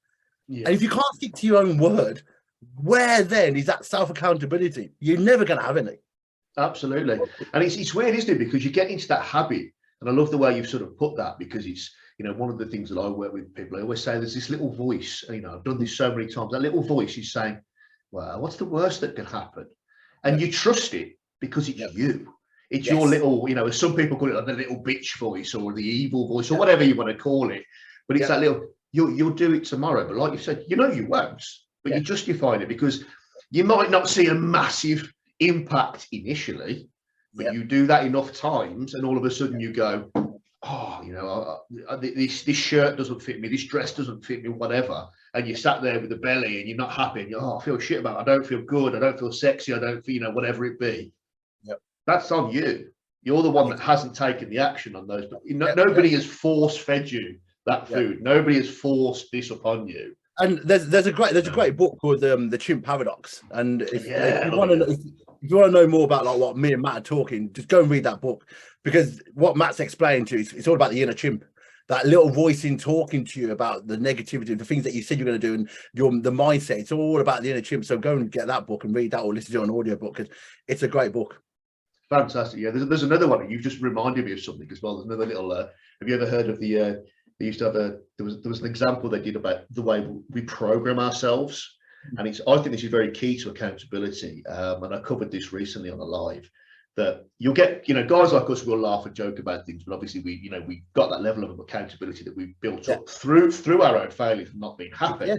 And if you can't stick to your own word, where then is that self-accountability? You're never going to have any. Absolutely. And it's weird, isn't it? Because you get into that habit. And I love the way you've sort of put that, because it's, you know, one of the things that I work with people, I always say there's this little voice, you know, I've done this so many times, that little voice is saying, well, what's the worst that can happen? And you trust it because it's you. It's your little, you know, as some people call it, like the little bitch voice or the evil voice or whatever you want to call it. But it's that little, you'll do it tomorrow. But like you said, you know you won't, but you're justifying it because you might not see a massive impact initially, but you do that enough times and all of a sudden you go, oh, you know, this shirt doesn't fit me, this dress doesn't fit me, whatever. And you sat there with the belly and you're not happy and you're, oh, I feel shit about it. I don't feel good. I don't feel sexy. I don't feel, you know, whatever it be. That's on you. You're the one that hasn't taken the action on those. But nobody has force fed you that food. Nobody has forced this upon you. And there's a great book called the Chimp Paradox. And if you want to know more about like what me and Matt are talking, just go and read that book, because what Matt's explained to you, it's all about the inner chimp. That little voice in talking to you about the negativity, the things that you said you're going to do, and the mindset. It's all about the inner chimp. So go and get that book and read that, or listen to an audio book, because it's a great book. Fantastic. Yeah, there's another one. You've just reminded me of something as well. There's another little. Have you ever heard of the? They used to have there was an example they did about the way we program ourselves, and I think this is very key to accountability. And I covered this recently on a live. that you'll get, guys like us will laugh and joke about things, but obviously we've got that level of accountability that we've built up through our own failures and not being happy. Yeah,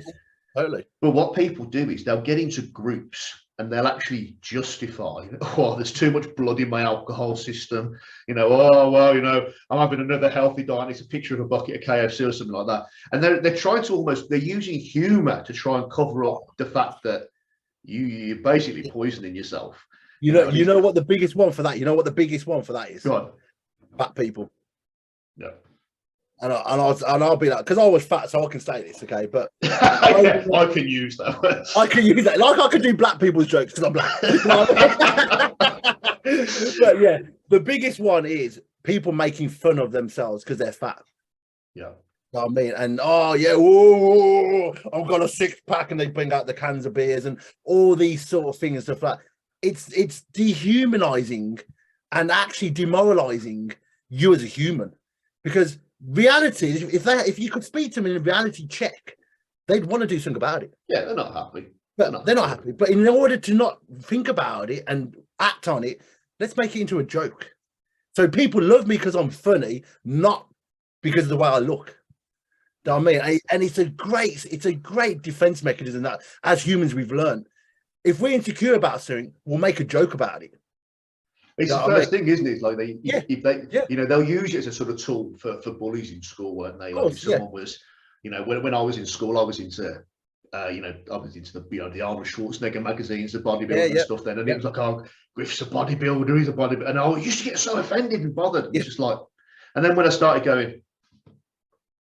totally. But what people do is they'll get into groups and they'll actually justify, oh, there's too much blood in my alcohol system, oh, well, I'm having another healthy diet, it's a picture of a bucket of KFC or something like that. And they're trying to they're using humor to try and cover up the fact that you're basically poisoning yourself. You know what the biggest one for that? You know what the biggest one for that is? Go on. Fat people. Yeah. And I'll be like, because I was fat, so I can say this, okay? But I can use that. I can use that. Like I can do black people's jokes because I'm black. But yeah, the biggest one is people making fun of themselves because they're fat. Yeah. You know what I mean? And oh yeah, whoa, I've got a 6-pack, and they bring out the cans of beers and all these sort of things and stuff like that. It's dehumanizing and actually demoralizing you as a human, because reality, if you could speak to them in a reality check, they'd want to do something about it. Yeah, they're not happy. They're not happy. But in order to not think about it and act on it, let's make it into a joke. So people love me because I'm funny, not because of the way I look. You know what I mean? And it's a great defense mechanism that as humans we've learned. If we're insecure about something, we'll make a joke about it. It's the first thing, isn't it? Like they'll use it as a sort of tool for bullies in school, weren't they? Like if someone was, when I was in school, I was into, I was into the Arnold Schwarzenegger magazines, the bodybuilding and stuff then, and it was like, oh, Griff's a bodybuilder, he's a bodybuilder, and I used to get so offended and bothered. It's just like, and then when I started going,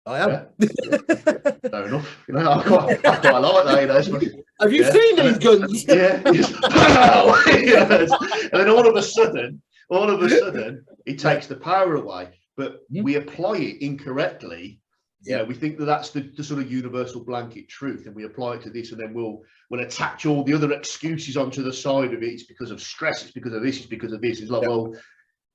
I am. Fair enough. I quite like that. Have you seen these guns? Yeah. Yes. And then all of a sudden, it takes the power away. But we apply it incorrectly. Yeah, we think that that's the sort of universal blanket truth, and we apply it to this, and then we'll attach all the other excuses onto the side of it. It's because of stress. It's because of this. It's because of this. It's like, well,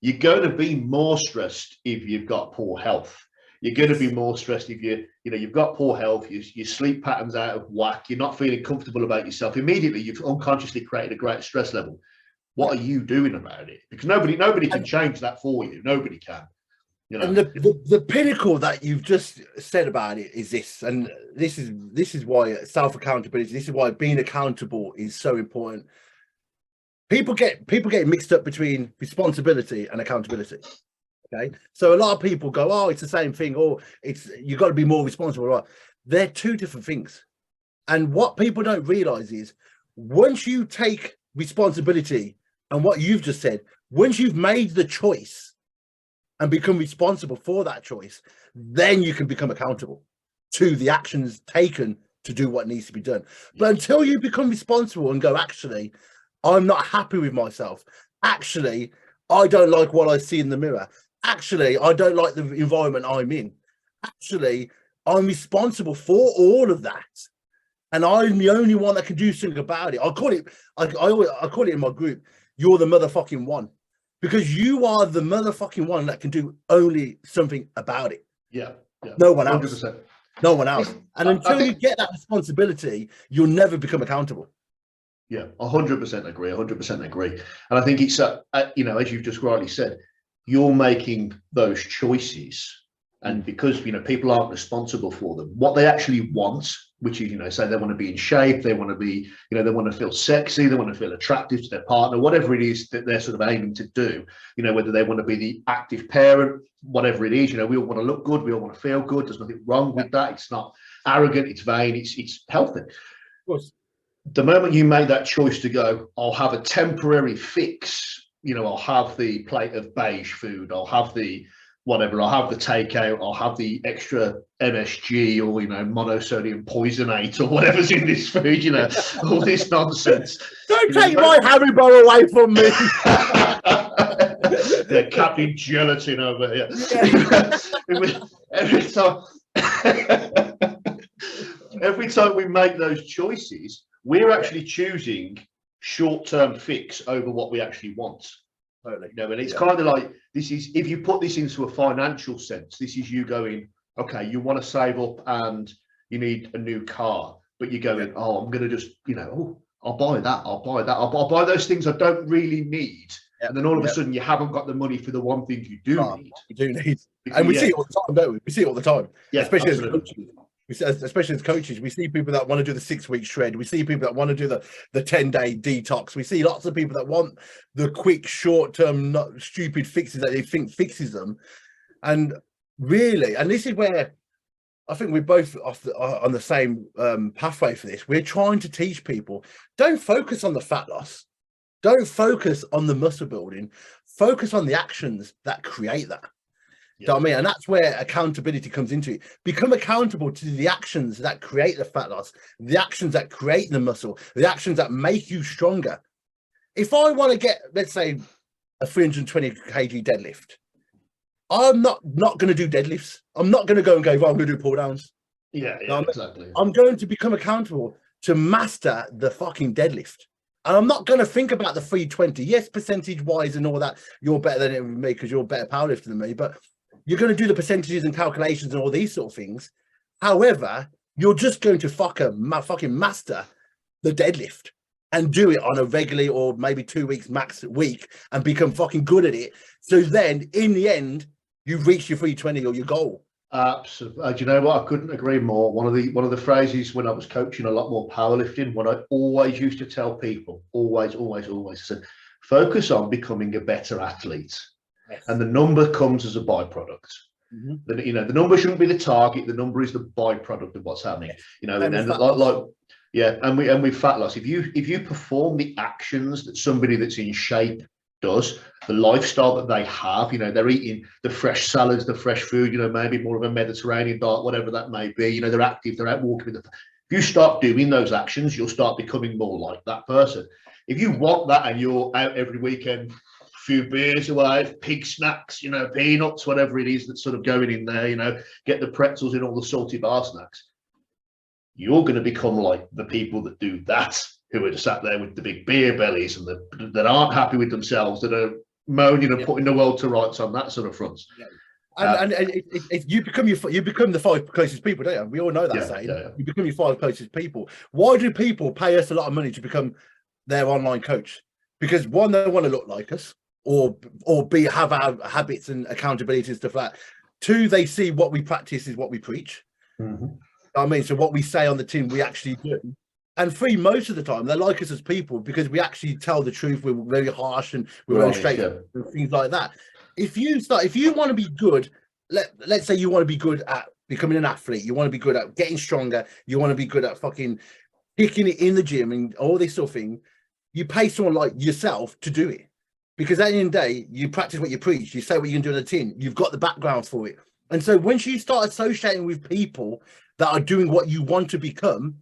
you're going to be more stressed if you've got poor health. You're going to be more stressed if you've got poor health, your sleep patterns out of whack, you're not feeling comfortable about yourself. Immediately, you've unconsciously created a great stress level. What are you doing about it? Because nobody can change that for you. Nobody can. And the pinnacle that you've just said about it is this, and this is why self-accountability. This is why being accountable is so important. People get mixed up between responsibility and accountability. Okay, so a lot of people go, oh, it's the same thing, or you've got to be more responsible. Right? They're two different things. And what people don't realize is once you take responsibility and what you've just said, once you've made the choice and become responsible for that choice, then you can become accountable to the actions taken to do what needs to be done. But until you become responsible and go, actually, I'm not happy with myself. Actually, I don't like what I see in the mirror. Actually, I don't like the environment I'm in. Actually, I'm responsible for all of that, and I'm the only one that can do something about it. I call it in my group, you're the motherfucking one, because you are the motherfucking one that can do only something about it. Yeah. No one else. 100%. No one else. And until you get that responsibility, you'll never become accountable. Yeah, 100% agree. 100% agree. And I think it's as you've just rightly said, you're making those choices, and because people aren't responsible for them, what they actually want, which is say they want to be in shape, they want to be they want to feel sexy, they want to feel attractive to their partner, whatever it is that they're sort of aiming to do, whether they want to be the active parent, whatever it is, we all want to look good, we all want to feel good. There's nothing wrong with that. It's not arrogant, it's vain, it's healthy. Of course. The moment you make that choice to go, I'll have a temporary fix, I'll have the plate of beige food, I'll have the whatever, I'll have the takeout, I'll have the extra MSG or monosodium poisonate or whatever's in this food, all this nonsense. Don't take my Haribo away from me. Yeah, Captain Gelatin over here. Every time we make those choices, we're actually choosing short-term fix over what we actually want. Totally. And it's kind of like, this is, if you put this into a financial sense, this is you going, okay, you want to save up and you need a new car, but you're going, oh, I'm going to just, I'll buy that, I'll buy those things I don't really need, and then all of a sudden you haven't got the money for the one thing you do need. You do need, and we see it all the time, don't we? We see it all the time, especially absolutely. as coaches. Especially as coaches, we see people that want to do the 6-week shred. We see people that want to do the 10-day detox. We see lots of people that want the quick, short-term, not stupid fixes that they think fixes them. And really, and this is where I think we're both on the same pathway for this. We're trying to teach people, don't focus on the fat loss. Don't focus on the muscle building. Focus on the actions that create that. You know what I mean? And that's where accountability comes into it. Become accountable to the actions that create the fat loss, the actions that create the muscle, the actions that make you stronger. If I want to get, let's say, a 320 kg deadlift, I'm not going to do deadlifts. I'm not going to go and go, well, I'm going to do pull downs. Exactly. I'm going to become accountable to master the fucking deadlift. And I'm not going to think about the 320. Yes, percentage wise and all that, you're better than me because you're a better powerlifter than me. But you're going to do the percentages and calculations and all these sort of things. However, you're just going to fucking master the deadlift and do it on a regularly or maybe 2 weeks max week and become fucking good at it. So then in the end, you reach your 320 or your goal. Absolutely. Do you know what? I couldn't agree more. One of the phrases when I was coaching a lot more powerlifting, what I always used to tell people, always said, focus on becoming a better athlete. Yes. And the number comes as a byproduct. You know, the number shouldn't be the target. The number is the byproduct of what's happening. Yes. You know, and and with fat loss, if you perform the actions that somebody that's in shape does, the lifestyle that they have, you know, they're eating the fresh salads, the fresh food, you know, maybe more of a Mediterranean diet, whatever that may be, you know, they're active, they're out walking with if you start doing those actions, you'll start becoming more like that person. If you want that and you're out every weekend, a few beers away, pig snacks, you know, peanuts, whatever it is that's sort of going in there, you know, get the pretzels in all the salty bar snacks, you're going to become like the people that do that, who are sat there with the big beer bellies and that aren't happy with themselves, that are moaning and putting the world to rights on that sort of fronts. And you become the 5 closest people, don't you? We all know that saying. You become your 5 closest people. Why do people pay us a lot of money to become their online coach? Because one, they want to look like us, or have our habits and accountability and stuff like that. 2, they see what we practice is what we preach. I mean, so what we say on the tin, we actually do. And 3, most of the time, they like us as people because we actually tell the truth. We're very harsh and we're very straight and things like that. If you want to be good, let's say you want to be good at becoming an athlete, you want to be good at getting stronger, you want to be good at fucking kicking it in the gym and all this sort of thing, you pay someone like yourself to do it. Because at the end of the day, you practice what you preach, you say what you can do on the tin, you've got the background for it. And so once you start associating with people that are doing what you want to become,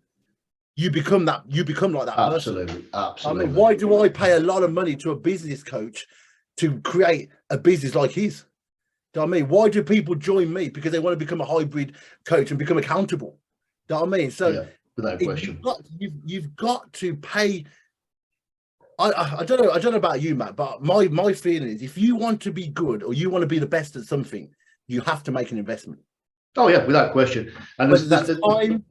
you become like that person. Absolutely. I mean, why do I pay a lot of money to a business coach to create a business like his? Do you know what I mean? Why do people join me? Because they want to become a hybrid coach and become accountable. Do you know what I mean? So without question. You've got to pay. I don't know about you, Matt, but my feeling is if you want to be good or you want to be the best at something, you have to make an investment. Oh yeah, without question. And that's time,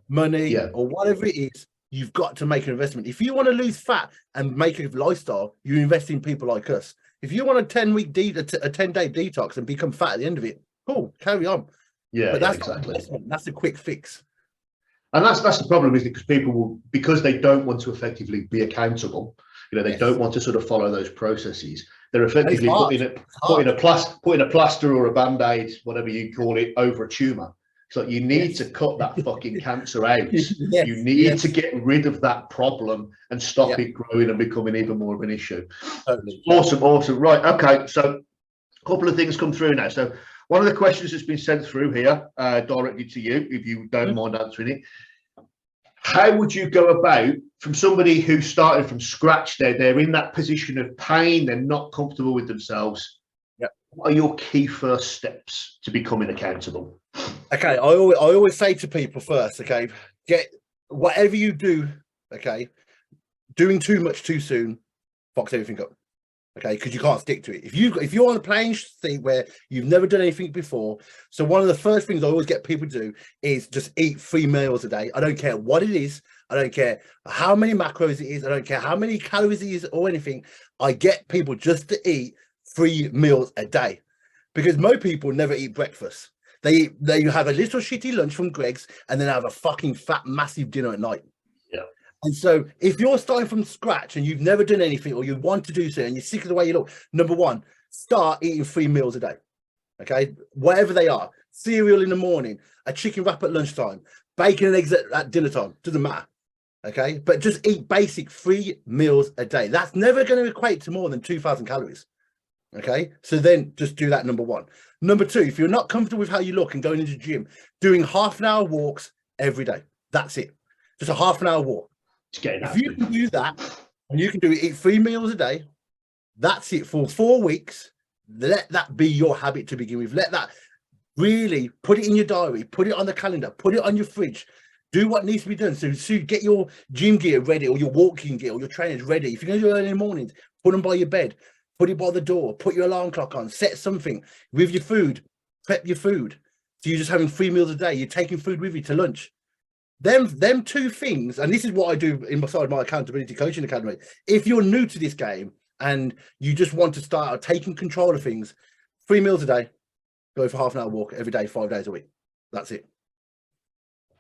money, or whatever it is, you've got to make an investment. If you want to lose fat and make a lifestyle, you invest in people like us. If you want a 10-week a 10-day detox and become fat at the end of it, cool, carry on. But that's exactly. That's a quick fix. And that's the problem, is because people will, because they don't want to effectively be accountable, you know, they don't want to sort of follow those processes. They're effectively putting a plaster or a band-aid, whatever you call it, over a tumor. So you need to cut that fucking cancer out. You need to get rid of that problem and stop it growing and becoming even more of an issue. Totally. Awesome. Right. Okay. So a couple of things come through now. So one of the questions that's been sent through here, directly to you, if you don't mind answering it. How would you go about, from somebody who started from scratch, they're in that position of pain, they're not comfortable with themselves. What are your key first steps to becoming accountable? Okay, I always say to people first, okay, get whatever you do, okay, doing too much too soon fucks everything up. Okay, because you can't stick to it. If you're on a playing seat where you've never done anything before, so one of the first things I always get people to do is just eat 3 meals a day. I don't care what it is. I don't care how many macros it is. I don't care how many calories it is or anything. I get people just to eat 3 meals a day, because most people never eat breakfast. They have a little shitty lunch from Greg's and then have a fucking fat massive dinner at night. Yeah. And so if you're starting from scratch and you've never done anything, or you want to do so and you're sick of the way you look, number one, start eating 3 meals a day. Okay, whatever they are: cereal in the morning, a chicken wrap at lunchtime, bacon and eggs at dinner time, doesn't matter. Okay, but just eat basic 3 meals a day. That's never going to equate to more than 2,000 calories. Okay, so then just do that, number one. Number two, if you're not comfortable with how you look and going into the gym, doing half-an-hour walks every day. That's it. Just a half-an-hour walk. If you can do that, and you can eat 3 meals a day, that's it for 4 weeks. Let that be your habit to begin with. Let that really, put it in your diary, put it on the calendar, put it on your fridge. Do what needs to be done. So get your gym gear ready, or your walking gear, or your trainers ready. If you're going to do it early in the mornings, put them by your bed, put it by the door, put your alarm clock on, set something with your food, prep your food. So you're just having 3 meals a day. You're taking food with you to lunch. Them two things, and this is what I do inside my accountability coaching academy. If you're new to this game and you just want to start taking control of things, 3 meals a day, go for half-an-hour walk every day, 5 days a week. That's it.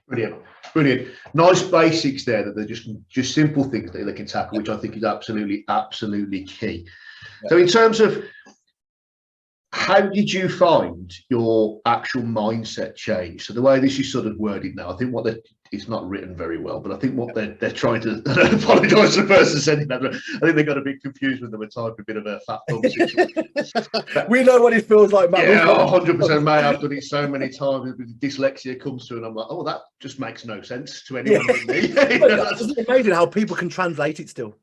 Brilliant, brilliant. Nice basics there, that they're just simple things that they can tackle, which I think is absolutely key. Yeah. So in terms of, how did you find your actual mindset change? So the way this is sort of worded now, I think it's not written very well, but I think what they're trying to, I apologise to the person sending that, but I think they got a bit confused when they were typing a bit of a fat thumb situation. We know what it feels like, Matt. Yeah, 100%, mate. I've done it so many times. Dyslexia comes through and I'm like, oh, that just makes no sense to anyone but me. It's amazing how people can translate it still.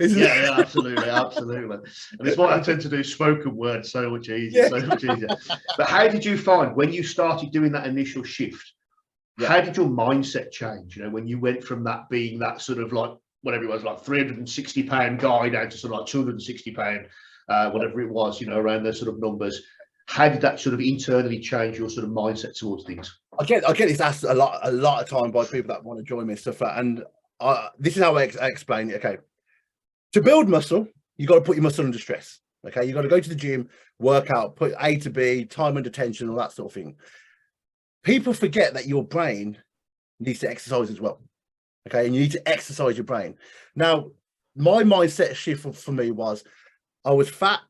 Yeah, absolutely. And it's why I tend to do spoken word so much easier. But how did you find, when you started doing that initial shift, how did your mindset change? You know, when you went from that being that sort of like, whatever it was, like 360-pound guy down to sort of like 260-pound, whatever it was, you know, around those sort of numbers. How did that sort of internally change your sort of mindset towards things? I get this asked a lot of time by people that want to join me and stuff. And this is how I explain it. Okay. To build muscle, you got to put your muscle under stress. Okay, you got to go to the gym, work out, put A to B, time under tension, all that sort of thing. People forget that your brain needs to exercise as well. Okay, and you need to exercise your brain. Now, my mindset shift for me was, I was fat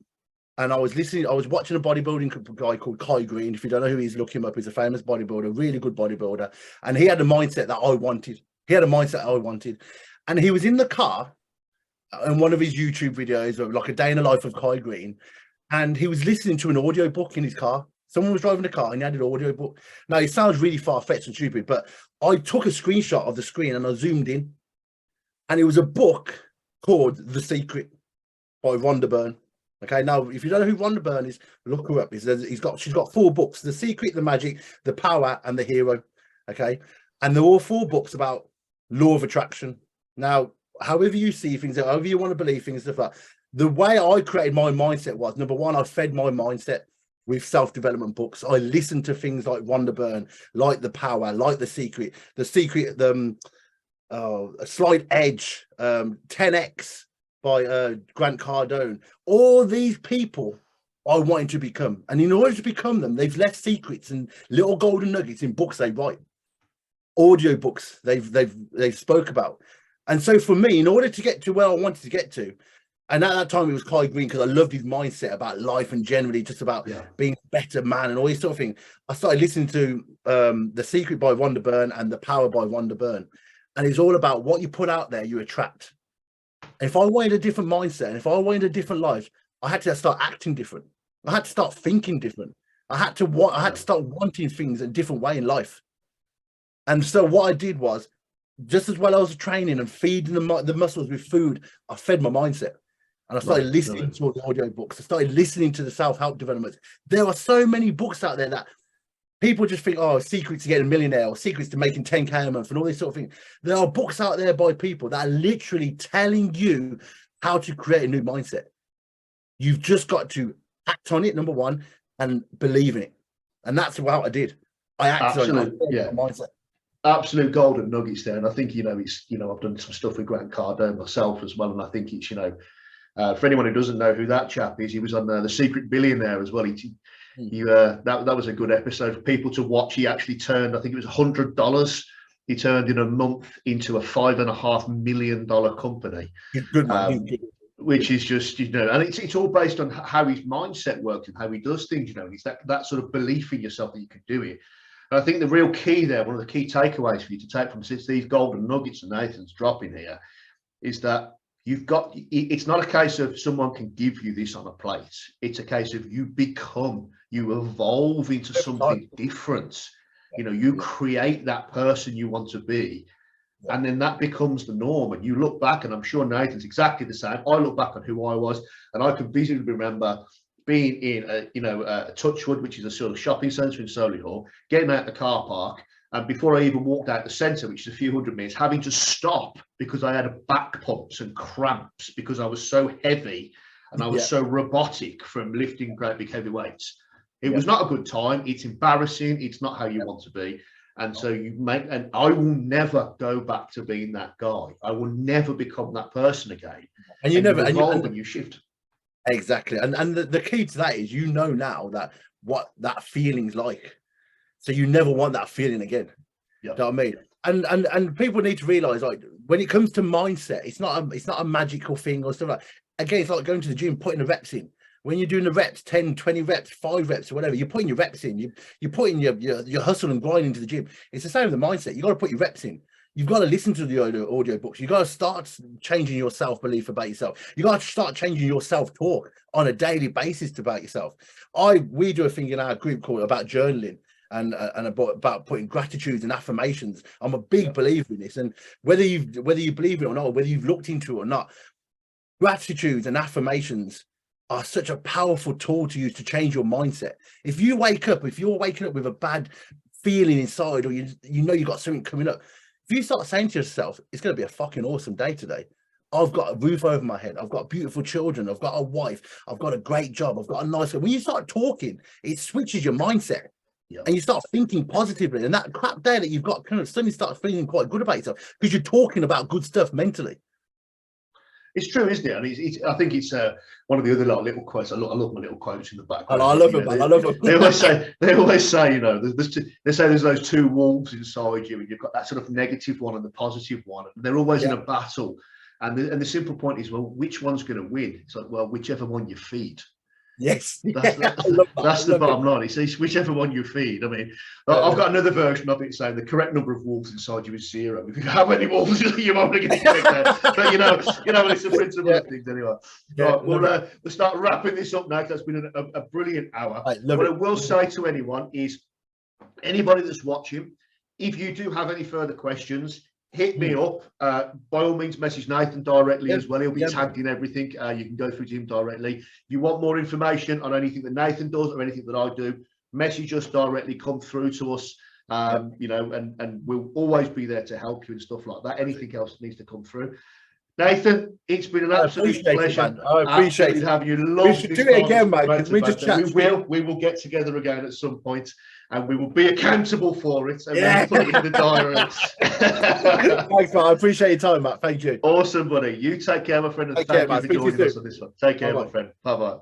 and I was watching a bodybuilding guy called Kai Green. If you don't know who he is, look him up. He's a famous bodybuilder, really good bodybuilder. And he had a mindset that I wanted. And he was in the car, in one of his YouTube videos, like a day in the life of Kai Green, and he was listening to an audio book in his car. Someone was driving the car and he had an audio book. Now, it sounds really far-fetched and stupid, but I took a screenshot of the screen and I zoomed in, and it was a book called The Secret by Rhonda Byrne. Okay, now if you don't know who Rhonda Byrne is, look her up. She's got 4 books: The Secret, The Magic, The Power, and The Hero. Okay, and they're all 4 books about law of attraction. Now, however you see things, however you want to believe things, stuff like that, the way I created my mindset was, number one, I fed my mindset with self-development books. I listened to things like Rhonda Byrne, like The Power, like The Secret, A Slight Edge, 10X by Grant Cardone. All these people I wanted to become, and in order to become them, they've left secrets and little golden nuggets in books they write, audio books they've spoke about. And so for me, in order to get to where I wanted to get to, and at that time it was Kai Green, because I loved his mindset about life and generally just about being a better man and all this sort of thing, I started listening to The Secret by Rhonda Byrne and The Power by Rhonda Byrne. And it's all about what you put out there, you attract. And if I wanted a different mindset, and if I wanted a different life, I had to start acting different. I had to start thinking different. I had to start wanting things a different way in life. And so what I did was, just as well I was training and feeding the muscles with food, I fed my mindset. And I started listening to all the audio books. I started listening to the self-help developments. There are so many books out there that people just think, oh, secrets to getting a millionaire, or secrets to making 10K a month, and all this sort of thing. There are books out there by people that are literally telling you how to create a new mindset. You've just got to act on it, number one, and believe in it. And that's what I did. I acted on it. Yeah. Mindset. Absolute golden nuggets there. And I think, it's, I've done some stuff with Grant Cardone myself as well. And I think it's, for anyone who doesn't know who that chap is, he was on The Secret Billionaire as well. That was a good episode for people to watch. He actually turned, I think it was $100. He turned in a month into a $5.5 million company. Good man. Which is just, and it's all based on how his mindset works and how he does things, it's that sort of belief in yourself that you can do it. And I think the real key there, one of the key takeaways for you to take from these golden nuggets and Nathan's dropping here, is that it's not a case of someone can give you this on a plate. It's a case of you evolve into something different. You create that person you want to be. And then that becomes the norm. And you look back, and I'm sure Nathan's exactly the same. I look back on who I was, and I can visibly remember being in a Touchwood, which is a sort of shopping centre in Solihull, getting out the car park, and before I even walked out the centre, which is a few hundred meters, having to stop because I had back pumps and cramps because I was so heavy and I was so robotic from lifting great big heavy weights. It was not a good time. It's embarrassing. It's not how you want to be. And so and I will never go back to being that guy. I will never become that person again. And you never evolve and you shift. Exactly. And the key to that is, now that what that feeling's like. So you never want that feeling again. Yeah. You know what I mean? And people need to realize, like, when it comes to mindset, it's not a magical thing or stuff like that. Again, it's like going to the gym, putting the reps in. When you're doing the reps, 10, 20 reps, 5 reps or whatever, you're putting your reps in. You're putting your hustle and grind into the gym. It's the same with the mindset. You got to put your reps in. You've got to listen to the audio books. You've got to start changing your self-belief about yourself. You've got to start changing your self-talk on a daily basis about yourself. We do a thing in our group called about journaling and about putting gratitudes and affirmations. I'm a big believer in this. And whether you believe it or not, or whether you've looked into it or not, gratitudes and affirmations are such a powerful tool to use to change your mindset. If you're waking up with a bad feeling inside, or you've got something coming up, if you start saying to yourself, it's going to be a fucking awesome day today. I've got a roof over my head. I've got beautiful children. I've got a wife. I've got a great job. I've got a nice... When you start talking, it switches your mindset. Yeah. And you start thinking positively. And that crap day that you've got kind of suddenly start feeling quite good about yourself because you're talking about good stuff mentally. It's true, isn't it? And I think it's one of the other little quotes. I love my little quotes in the background. I love them, man. I love them. They always say, they say there's those two wolves inside you, and you've got that sort of negative one and the positive one. And they're always in a battle. And the simple point is, well, which one's going to win? It's like, well, whichever one you feed. Yes, that's the bottom line. It's whichever one you feed. I mean, I've got another version of it saying the correct number of wolves inside you is 0. If you have any wolves, you're only going to get there. But it's the principle of things anyway. Yeah, right, we'll start wrapping this up now. That's been a brilliant hour. What I will say to anyone is, anybody that's watching, if you do have any further questions, hit me up. By all means, message Nathan directly as well. He'll be tagged in everything. You can go through to him directly. If you want more information on anything that Nathan does or anything that I do, message us directly, come through to us. And we'll always be there to help you and stuff like that. Anything else that needs to come through. Nathan, it's been an absolute pleasure. I appreciate it. Having you. We should do it again, mate. We will get together again at some point, and we will be accountable for it. And we'll put it in the diary. Thanks, man. I appreciate your time, Matt. Thank you. Awesome, buddy. You take care, my friend, and thank you for joining us on this one. Take care, my friend. Bye-bye.